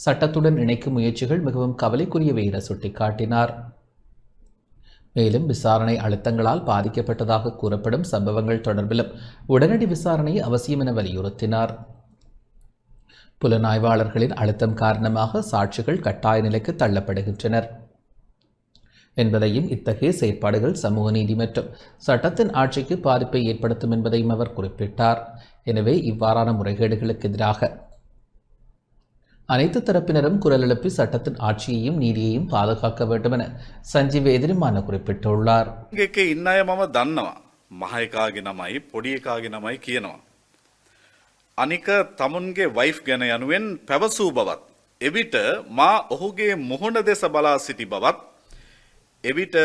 [SPEAKER 1] சட்டத்துடன் இணைக்கும் முயற்சிகள் மிகவும் கவலைக்குரியவை என சுட்டிக்காட்டினார். மேலும் விசாரணை அழுத்தங்களால் பாதிக்கப்பட்டதாக கூறப்படும் சம்பவங்கள் தொடர்பிலும் உடனடி விசாரணை அவசியம் என வலியுறுத்தினார். புலனாய்வாளர்களின் அழுத்தம் காரணமாக சாட்சிகள் கட்டாய நிலைக்கு தள்ளப்படுகின்றனர் என்பதையும் இத்தகைய செயற்பாடுகள் சமூக நீதி மற்றும் சட்டத்தின் ஆட்சிக்கு பாதிப்பை ஏற்படுத்தும் என்பதையும் அவர் குறிப்பிட்டார். எனவே இவ்வாறான முறைகேடுகளுக்கு எதிராக அனைத்து தரப்பினரும் குரல் எழுப்பி சட்டத்தின் ஆட்சியையும் நீதியையும் பாதுகாக்க வேண்டும் என சஞ்சீவ எதிரிமான குறிப்பிட்டுள்ளார்.
[SPEAKER 16] ඉන්න අය මම දන්නවා. මහ එකාගේ නමයි පොඩි එකාගේ නමයි කියනවා. අනික තමුන්ගේ වයිෆ් ගැන යනුවෙන් පැවසූ බවත් එවිට මා ඔහුගේ මුහුණ දෙස බලා සිටි බවත් එවිට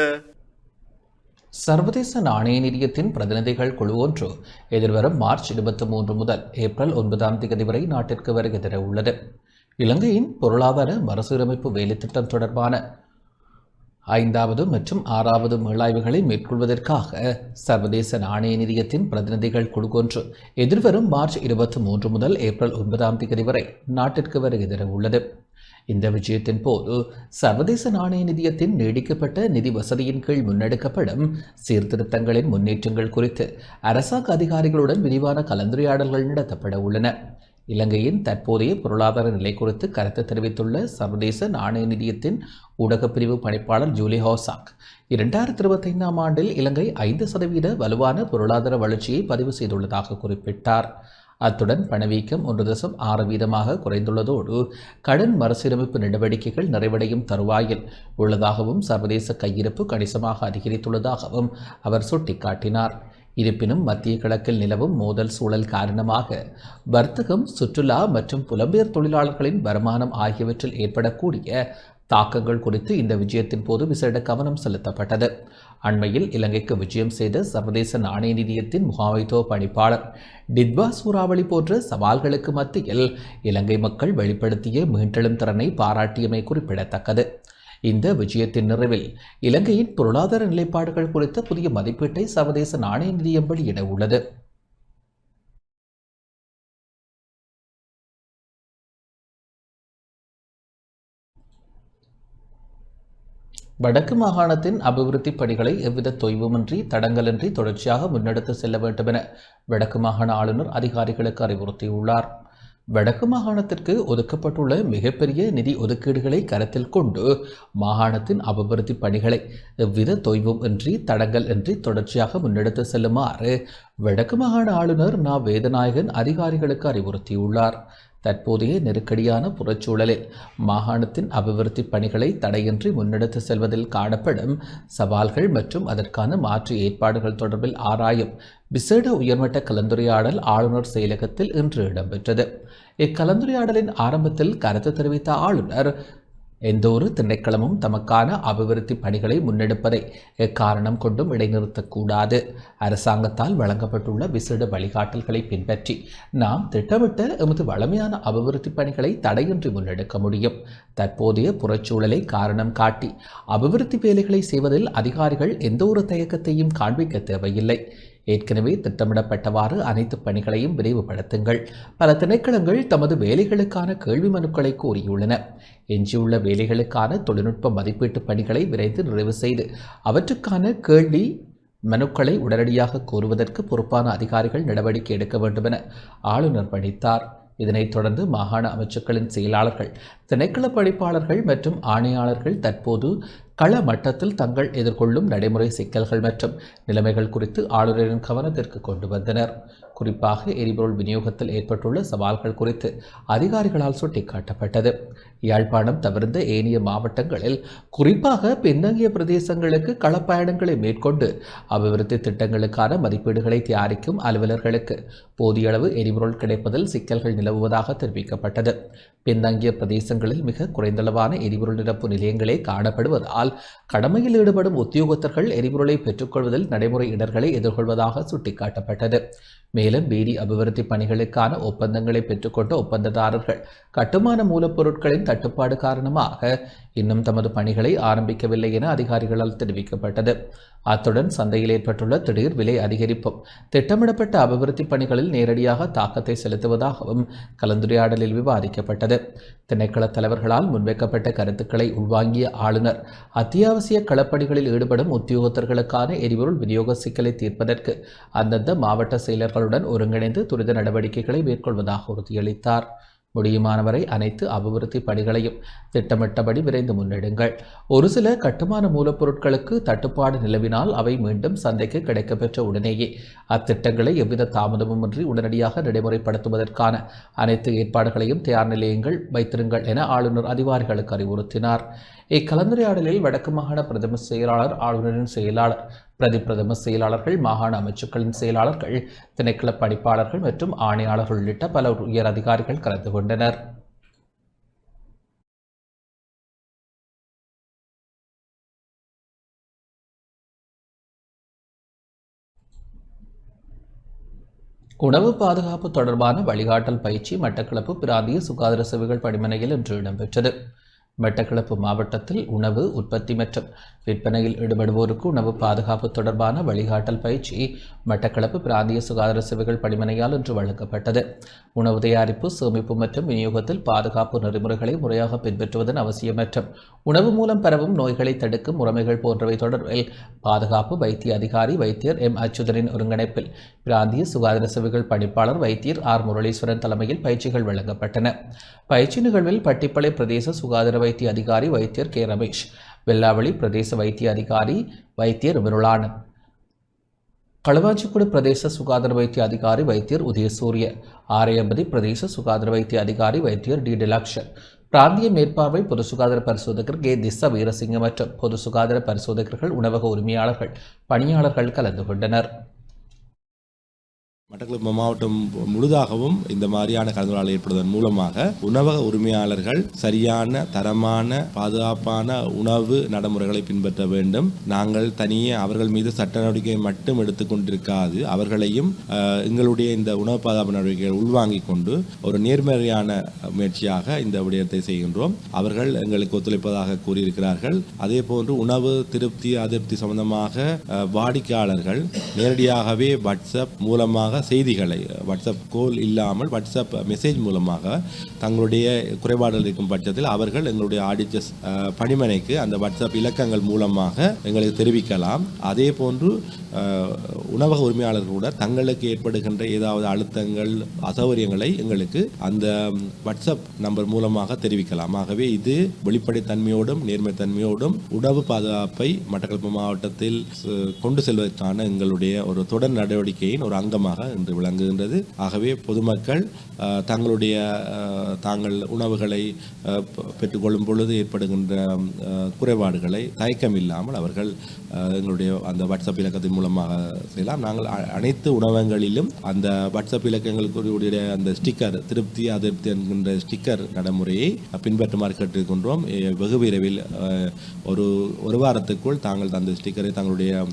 [SPEAKER 1] சர்வதேச நாணய நிதியத்தின் பிரதிநிதிகள் குழு ஒன்று எதிர்வரும் மார்ச் 23 முதல் ஏப்ரல் 9ஆம் தேதி வரை நாட்டிற்கு வருகை தர உள்ளது. இலங்கையின் பொருளாதார மறுசீரமைப்பு வேலைத்திட்டம் தொடர்பான 5வது மற்றும் 6வது மீளாய்வுகளை மேற்கொள்வதற்காக சர்வதேச நாணய நிதியத்தின் பிரதிநிதிகள் குழு ஒன்று எதிர்வரும் மார்ச் 23 முதல் ஏப்ரல் 9ஆம் தேதி வரை நாட்டிற்கு வருகை தர உள்ளது. இந்த விஜயத்தின் போது சர்வதேச நாணய நிதியத்தின் நீடிக்கப்பட்ட நிதி வசதியின் கீழ் முன்னெடுக்கப்படும் சீர்திருத்தங்களின் முன்னேற்றங்கள் குறித்து அரசாங்க அதிகாரிகளுடன் விரிவான கலந்துரையாடல்கள் நடத்தப்பட உள்ளன. இலங்கையின் தற்போதைய பொருளாதார நிலை குறித்து கருத்து தெரிவித்துள்ள சர்வதேச நாணய நிதியத்தின் ஊடகப்பிரிவு பணிப்பாளர் ஜூலி ஹோசாக் 2025ஆம் ஆண்டில் இலங்கை 5% வலுவான பொருளாதார வளர்ச்சியை பதிவு செய்துள்ளதாக குறிப்பிட்டார். அத்துடன் பணவீக்கம் 1.6% குறைந்துள்ளதோடு கடன் மறுசீரமைப்பு நடவடிக்கைகள் நிறைவடையும் தருவாயில் உள்ளதாகவும் சர்வதேச கையிருப்பு கணிசமாக அதிகரித்துள்ளதாகவும் அவர் சுட்டிக்காட்டினார். இருப்பினும் மத்திய கிழக்கில் நிலவும் மோதல் சூழல் காரணமாக வர்த்தகம், சுற்றுலா மற்றும் புலம்பெயர் தொழிலாளர்களின் வருமானம் ஆகியவற்றில் ஏற்படக்கூடிய தாக்கங்கள் குறித்து இந்த விஜயத்தின் போது விசேட கவனம் செலுத்தப்பட்டது. அண்மையில் இலங்கைக்கு விஜயம் செய்த சர்வதேச நாணய நிதியத்தின் முகாமைத்துவ பணிப்பாளர் டிட்வா சூறாவளி போன்ற சவால்களுக்கு மத்தியில் இலங்கை மக்கள் வெளிப்படுத்திய மீண்டெழும் திறனை பாராட்டியமை குறிப்பிடத்தக்கது. இந்த விஜயத்தின் நிறைவில் இலங்கையின் பொருளாதார நிலைப்பாடுகள் குறித்த புதிய மதிப்பீட்டை சர்வதேச நாணய நிதியம் வெளியிட உள்ளது. வடக்கு மாகாணத்தின் அபிவிருத்தி பணிகளை எவ்வித தொய்வுமின்றி தடங்கலின்றி தொடர்ச்சியாக முன்னெடுத்து செல்ல வேண்டும் என வடக்கு மாகாண ஆளுநர் அதிகாரிகளுக்கு அறிவுறுத்தியுள்ளார். வடக்கு மாகாணத்திற்கு ஒதுக்கப்பட்டுள்ள மிகப்பெரிய நிதி ஒதுக்கீடுகளை கருத்தில் கொண்டு மாகாணத்தின் அபிவிருத்தி பணிகளை எவ்வித தொய்வும் இன்றி தடங்கல் இன்றி தொடர்ச்சியாக முன்னெடுத்து செல்லுமாறு வடக்கு மாகாண ஆளுநர் நா. வேதநாயகன் அதிகாரிகளுக்கு அறிவுறுத்தியுள்ளார். தற்போதைய நெருக்கடியான புறச்சூழலில் மாகாணத்தின் அபிவிருத்தி பணிகளை தடையின்றி முன்னெடுத்து செல்வதில் காணப்படும் சவால்கள் மற்றும் அதற்கான மாற்று ஏற்பாடுகள் தொடர்பில் ஆராயும் விசேட உயர்மட்ட கலந்துரையாடல் ஆளுநர் செயலகத்தில் இன்று இடம்பெற்றது. இக்கலந்துரையாடலின் ஆரம்பத்தில் கருத்து தெரிவித்த ஆளுநர் எந்தொரு திணைக்களமும் தமக்கான அபிவிருத்தி பணிகளை முன்னெடுப்பதை எக்காரணம் கொண்டும் இடைநிறுத்தக்கூடாது. அரசாங்கத்தால் வழங்கப்பட்டுள்ள விசேட வழிகாட்டல்களை பின்பற்றி நாம் திட்டமிட்ட எமது வளமையான அபிவிருத்தி பணிகளை தடையின்றி முன்னெடுக்க முடியும். தற்போதைய புறச்சூழலை காரணம் காட்டி அபிவிருத்தி வேலைகளை செய்வதில் அதிகாரிகள் எந்த ஒரு தயக்கத்தையும் காண்பிக்க தேவையில்லை. ஏற்கனவே திட்டமிடப்பட்டவாறு அனைத்து பணிகளையும் விரைவுபடுத்துங்கள். பல திணைக்களங்கள் தமது வேலைகளுக்கான கேள்வி மனுக்களை கோரியுள்ளன. எஞ்சியுள்ள வேலைகளுக்கான தொழில்நுட்ப மதிப்பீட்டு பணிகளை விரைந்து நிறைவு செய்து அவற்றுக்கான கேள்வி மனுக்களை உடனடியாக கோருவதற்கு பொறுப்பான அதிகாரிகள் நடவடிக்கை எடுக்க வேண்டும் என ஆளுநர் பணித்தார். இதனைத் தொடர்ந்து மாகாண அமைச்சுக்களின் செயலாளர்கள், திணைக்கள பணிப்பாளர்கள் மற்றும் ஆணையாளர்கள் தற்போது கள மட்டத்தில் தங்கள் எதிர்கொள்ளும் நடைமுறை சிக்கல்கள் மற்றும் நிலைமைகள் குறித்து ஆளுநரின் கவனத்திற்கு கொண்டு வந்தனர். குறிப்பாக எரிபொருள் விநியோகத்தில் ஏற்பட்டுள்ள சவால்கள் குறித்து அதிகாரிகளால் சுட்டிக்காட்டப்பட்டது. யாழ்ப்பாணம் தவிர்ந்த ஏனைய மாவட்டங்களில் குறிப்பாக பின்தங்கிய பிரதேசங்களுக்கு களப்பயணங்களை மேற்கொண்டு அபிவிருத்தி திட்டங்களுக்கான மதிப்பீடுகளை தயாரிக்கும் அலுவலர்களுக்கு போதிய அளவு எரிபொருள் கிடைப்பதில் சிக்கல்கள் நிலவுவதாக தெரிவிக்கப்பட்டது. பின்தங்கிய பிரதேசங்களில் மிக குறைந்தளவான எரிபொருள் நிரப்பு நிலையங்களே காணப்படுவதால் கடமையில் ஈடுபடும் உத்தியோகத்தர்கள் எரிபொருளை பெற்றுக்கொள்வதில் நடைமுறை இடர்களை எதிர்கொள்வதாக சுட்டிக்காட்டப்பட்டது. மேலும் வீதி அபிவிருத்தி பணிகளுக்கான ஒப்பந்தங்களை பெற்றுக்கொண்ட ஒப்பந்ததாரர்கள் கட்டுமான மூலப்பொருட்களின் தட்டுப்பாடு காரணமாக இன்னும் தமது பணிகளை ஆரம்பிக்கவில்லை என அதிகாரிகளால் தெரிவிக்கப்பட்டது. அத்துடன் சந்தையில் ஏற்பட்டுள்ள திடீர் விலை அதிகரிப்பும் திட்டமிடப்பட்ட அபிவிருத்தி பணிகளில் நேரடியாக தாக்கத்தை செலுத்துவதாகவும் கலந்துரையாடலில் விவாதிக்கப்பட்டது. திணைக்கள தலைவர்களால் முன்வைக்கப்பட்ட கருத்துக்களை உள்வாங்கிய ஆளுநர் அத்தியாவசிய களப்பணிகளில் ஈடுபடும் உத்தியோகத்தர்களுக்கான எரிபொருள் விநியோக சிக்கலை தீர்ப்பதற்கு அந்தந்த மாவட்ட செயலர்களுடன் ஒருங்கிணைந்து துரித நடவடிக்கைகளை மேற்கொள்வதாக உறுதியளித்தார். முடியுமானவரை அனைத்து அபிவிருத்தி பணிகளையும் திட்டமிட்டபடி விரைந்து முன்னெடுங்கள். ஒரு சில கட்டுமான மூலப்பொருட்களுக்கு தட்டுப்பாடு நிலவினால் அவை மீண்டும் சந்தைக்கு கிடைக்கப்பெற்ற உடனேயே அத்திட்டங்களை எவ்வித தாமதமுமின்றி உடனடியாக நடைமுறைப்படுத்துவதற்கான அனைத்து ஏற்பாடுகளையும் தயார் நிலையங்கள் வைத்திருங்கள் என ஆளுநர் அதிகாரிகளுக்கு அறிவுறுத்தினார். இக்கலந்துரையாடலில் வடக்கு மாகாண பிரதம செயலாளர், ஆளுநரின் செயலாளர், பிரதம செயலாளர்கள், மாகாண அமைச்சுக்களின் செயலாளர்கள், திணைக்கள பணிப்பாளர்கள் மற்றும் ஆணையாளர்கள் உள்ளிட்ட பல உயர் அதிகாரிகள் கலந்து கொண்டனர். உணவு பாதுகாப்பு தொடர்பான வழிகாட்டல் பயிற்சி மட்டக்களப்பு பிராந்திய சுகாதார சேவைகள் பணிமனையில் இன்று இடம்பெற்றது. மட்டக்களப்பு மாவட்டத்தில் உணவு உற்பத்தி மற்றும் விற்பனையில் ஈடுபடுவோருக்கு உணவு பாதுகாப்பு தொடர்பான வழிகாட்டல் பயிற்சி மட்டக்களப்பு பிராந்திய சுகாதார சேவைகள் பணிமனையால் இன்று வழங்கப்பட்டது. உணவு தயாரிப்பு, சேமிப்பு மற்றும் விநியோகத்தில் பாதுகாப்பு நெறிமுறைகளை முறையாக பின்பற்றுவதன் அவசியம் மற்றும் உணவு மூலம் பரவும் நோய்களை தடுக்கும் முறைமைகள் போன்றவை தொடர்பில் பாதுகாப்பு வைத்திய அதிகாரி வைத்தியர் எம். அச்சுதனின் ஒருங்கிணைப்பில் பிராந்திய சுகாதார சேவைகள் பணிப்பாளர் வைத்தியர் ஆர். முரளீஸ்வரன் தலைமையில் பயிற்சிகள் வழங்கப்பட்டன. பயிற்சி நிகழ்வில் பட்டிப்பளை பிரதேச சுகாதார வைத்திய அதிகாரி வைத்தியர் கே. ரமேஷ், வெள்ளாவளி பிரதேச வைத்திய அதிகாரி வைத்தியர் விருளானந்த், களுவாஞ்சிக்குடி பிரதேச சுகாதார வைத்திய அதிகாரி வைத்தியர் உதயசூரிய, ஆரையம்பதி பிரதேச சுகாதார வைத்திய அதிகாரி வைத்தியர் டி. டிலக்ஷன், பிராந்திய மேற்பார்வை பொது சுகாதார பரிசோதகர் கே. திஸ்ஸ வீரசிங்க மற்றும் பொது சுகாதார பரிசோதகர்கள், உணவக உரிமையாளர்கள், பணியாளர்கள் கலந்து கொண்டனர்.
[SPEAKER 17] மட்டக்களப்பு மாவட்டம் முழுதாகவும் இந்த மாதிரியான கலந்துரையாடல் ஏற்படுவதன் மூலமாக உணவக உரிமையாளர்கள் சரியான தரமான பாதுகாப்பான உணவு நடைமுறைகளை பின்பற்ற வேண்டும். நாங்கள் தனியே அவர்கள் மீது சட்ட நடவடிக்கை மட்டும் எடுத்துக்கொண்டிருக்காது, அவர்களையும் எங்களுடைய இந்த உணவு பாதுகாப்பு நடவடிக்கைகளை உள்வாங்கிக் கொண்டு ஒரு நேர்மறையான முயற்சியாக இந்த விடயத்தை செய்கின்றோம். அவர்கள் எங்களுக்கு ஒத்துழைப்பதாக கூறியிருக்கிறார்கள். அதே போன்று உணவு திருப்தி அதிருப்தி சம்பந்தமாக வாடிக்கையாளர்கள் நேரடியாகவே வாட்ஸ்அப் மூலமாக செய்திகளை, வாட்ஸ்அப் கோல் இல்லாமல் வாட்ஸ்அப் மெசேஜ் மூலமாக தங்களுடைய குறைபாடுகள் இருக்கும் பட்சத்தில் அவர்கள் எங்களுடைய ஆடிச்சஸ் பணிமனைக்கு அந்த வாட்ஸ்அப் இலக்கங்கள் மூலமாக எங்களுக்கு தெரிவிக்கலாம். அதே போன்று உணவக உரிமையாளர்கள் கூட தங்களுக்கு ஏற்படுகின்ற ஏதாவது அழுத்தங்கள் அசௌகரியங்களை எங்களுக்கு அந்த வாட்ஸ்அப் நம்பர் மூலமாக தெரிவிக்கலாம். ஆகவே இது வெளிப்படைத்தன்மையோடும் நேர்மைத்தன்மையோடும் உணவு பாதுகாப்பை மட்டக்களப்பு மாவட்டத்தில் கொண்டு செல்வதற்கான எங்களுடைய ஒரு தொடர் நடவடிக்கையின் ஒரு அங்கமாக இன்று விளங்குகின்றது. ஆகவே பொதுமக்கள் தாங்கள் உணவுகளை பெற்றுக்கொள்ளும் பொழுது ஏற்படுகின்ற குறைபாடுகளை தயக்கமில்லாமல் அவர்கள் எங்களுடைய அந்த வாட்ஸ்அப் இலக்கத்தின் மூலமாக செய்யலாம். நாங்கள் அனைத்து உணவகங்களிலும் அந்த வாட்ஸ்அப் இலக்கங்களுடைய அந்த ஸ்டிக்கர் திருப்தி அதிருப்தி என்கின்ற ஸ்டிக்கர் நடைமுறையை பின்பற்றுமாறு கேட்டுக்கொண்டோம். வெகு விரைவில் ஒரு வாரத்துக்குள் தாங்கள் அந்த ஸ்டிக்கரை தங்களுடைய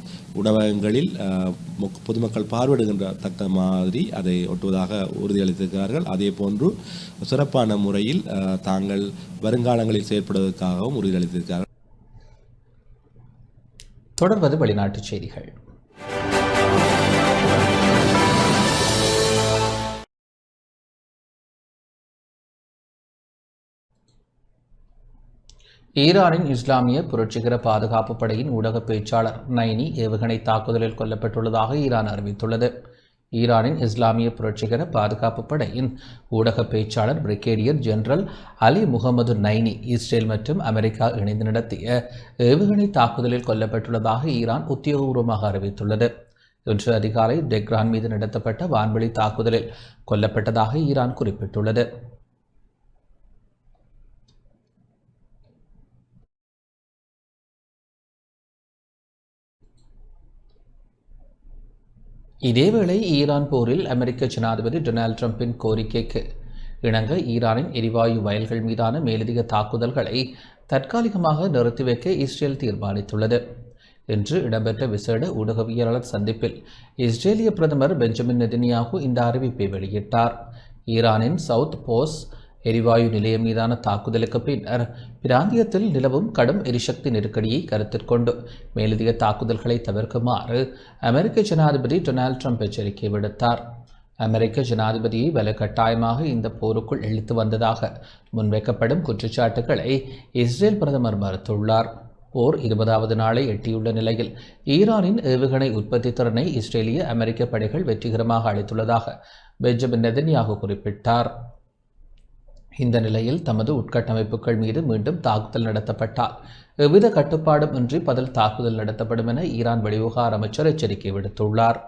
[SPEAKER 17] உணவகங்களில் பொதுமக்கள் பார்வையிடுகின்ற தக்க மாதிரி அதை ஒட்டுவதாக உறுதியளித்திருக்கிறார்கள். அதே போன்று சிறப்பான முறையில் தாங்கள் வருங்காலங்களில் செயற்படுவதற்காகவும் உறுதியளித்திருக்கிறார்கள்.
[SPEAKER 1] தொடர்வது வெளிநாட்டுச் செய்திகள். ஈரானின் இஸ்லாமிய புரட்சிகர பாதுகாப்பு படையின் ஊடக பேச்சாளர் நைனி ஏவுகணை தாக்குதலில் கொல்லப்பட்டுள்ளதாக ஈரான் அறிவித்துள்ளது. ஈரானின் இஸ்லாமிய புரட்சிகர பாதுகாப்பு படையின் ஊடக பேச்சாளர் பிரிகேடியர் ஜெனரல் அலி முகமது நைனி இஸ்ரேல் மற்றும் அமெரிக்கா இணைந்து நடத்திய ஏவுகணை தாக்குதலில் கொல்லப்பட்டுள்ளதாக ஈரான் உத்தியோகபூர்வமாக அறிவித்துள்ளது. இன்று அதிகாலை டெஹ்ரான் மீது நடத்தப்பட்ட வான்வெளி தாக்குதலில் கொல்லப்பட்டதாக ஈரான் குறிப்பிட்டுள்ளது. இதேவேளை ஈரான் போரில் அமெரிக்க ஜனாதிபதி டொனால்ட் ட்ரம்பின் கோரிக்கைக்கு இணங்க ஈரானின் எரிவாயு வயல்கள் மீதான மேலதிக தாக்குதல்களை தற்காலிகமாக நிறுத்தி வைக்க இஸ்ரேல் தீர்மானித்துள்ளது. இன்று இடம்பெற்ற விசேட ஊடகவியலாளர் சந்திப்பில் இஸ்ரேலிய பிரதமர் பெஞ்சமின் நெதன்யாகு இந்த அறிவிப்பை வெளியிட்டார். ஈரானின் சவுத் போஸ் எரிவாயு நிலையம் மீதான தாக்குதலுக்கு பின்னர் பிராந்தியத்தில் நிலவும் கடும் எரிசக்தி நெருக்கடியை கருத்தில் கொண்டு மேலதிக தாக்குதல்களை தவிர்க்குமாறு அமெரிக்க ஜனாதிபதி டொனால்ட் ட்ரம்ப் எச்சரிக்கை விடுத்தார். அமெரிக்க ஜனாதிபதியை வலுக்கட்டாயமாக இந்த போருக்குள் இழுத்து வந்ததாக முன்வைக்கப்படும் குற்றச்சாட்டுகளை இஸ்ரேல் பிரதமர் மறுத்துள்ளார். போர் 20வது நாளை எட்டியுள்ள நிலையில் ஈரானின் ஏவுகணை உற்பத்தி திறனை இஸ்ரேலிய அமெரிக்க படைகள் வெற்றிகரமாக அளித்துள்ளதாக பெஞ்சமின் நெதன்யாகு குறிப்பிட்டார். இந்த நிலையில் தமது உட்கட்டமைப்புகள் மீது மீண்டும் தாக்குதல் நடத்தப்பட்டால் எவ்வித கட்டுப்பாடும் இன்றி பதில் தாக்குதல் நடத்தப்படும் என ஈரான் வெளிவிவகார அமைச்சர் எச்சரிக்கை விடுத்துள்ளார்.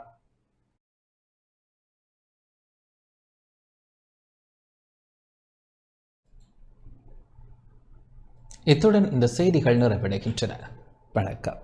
[SPEAKER 1] இத்துடன் இந்த செய்திகள் நிறைவடைகின்றன. வணக்கம்.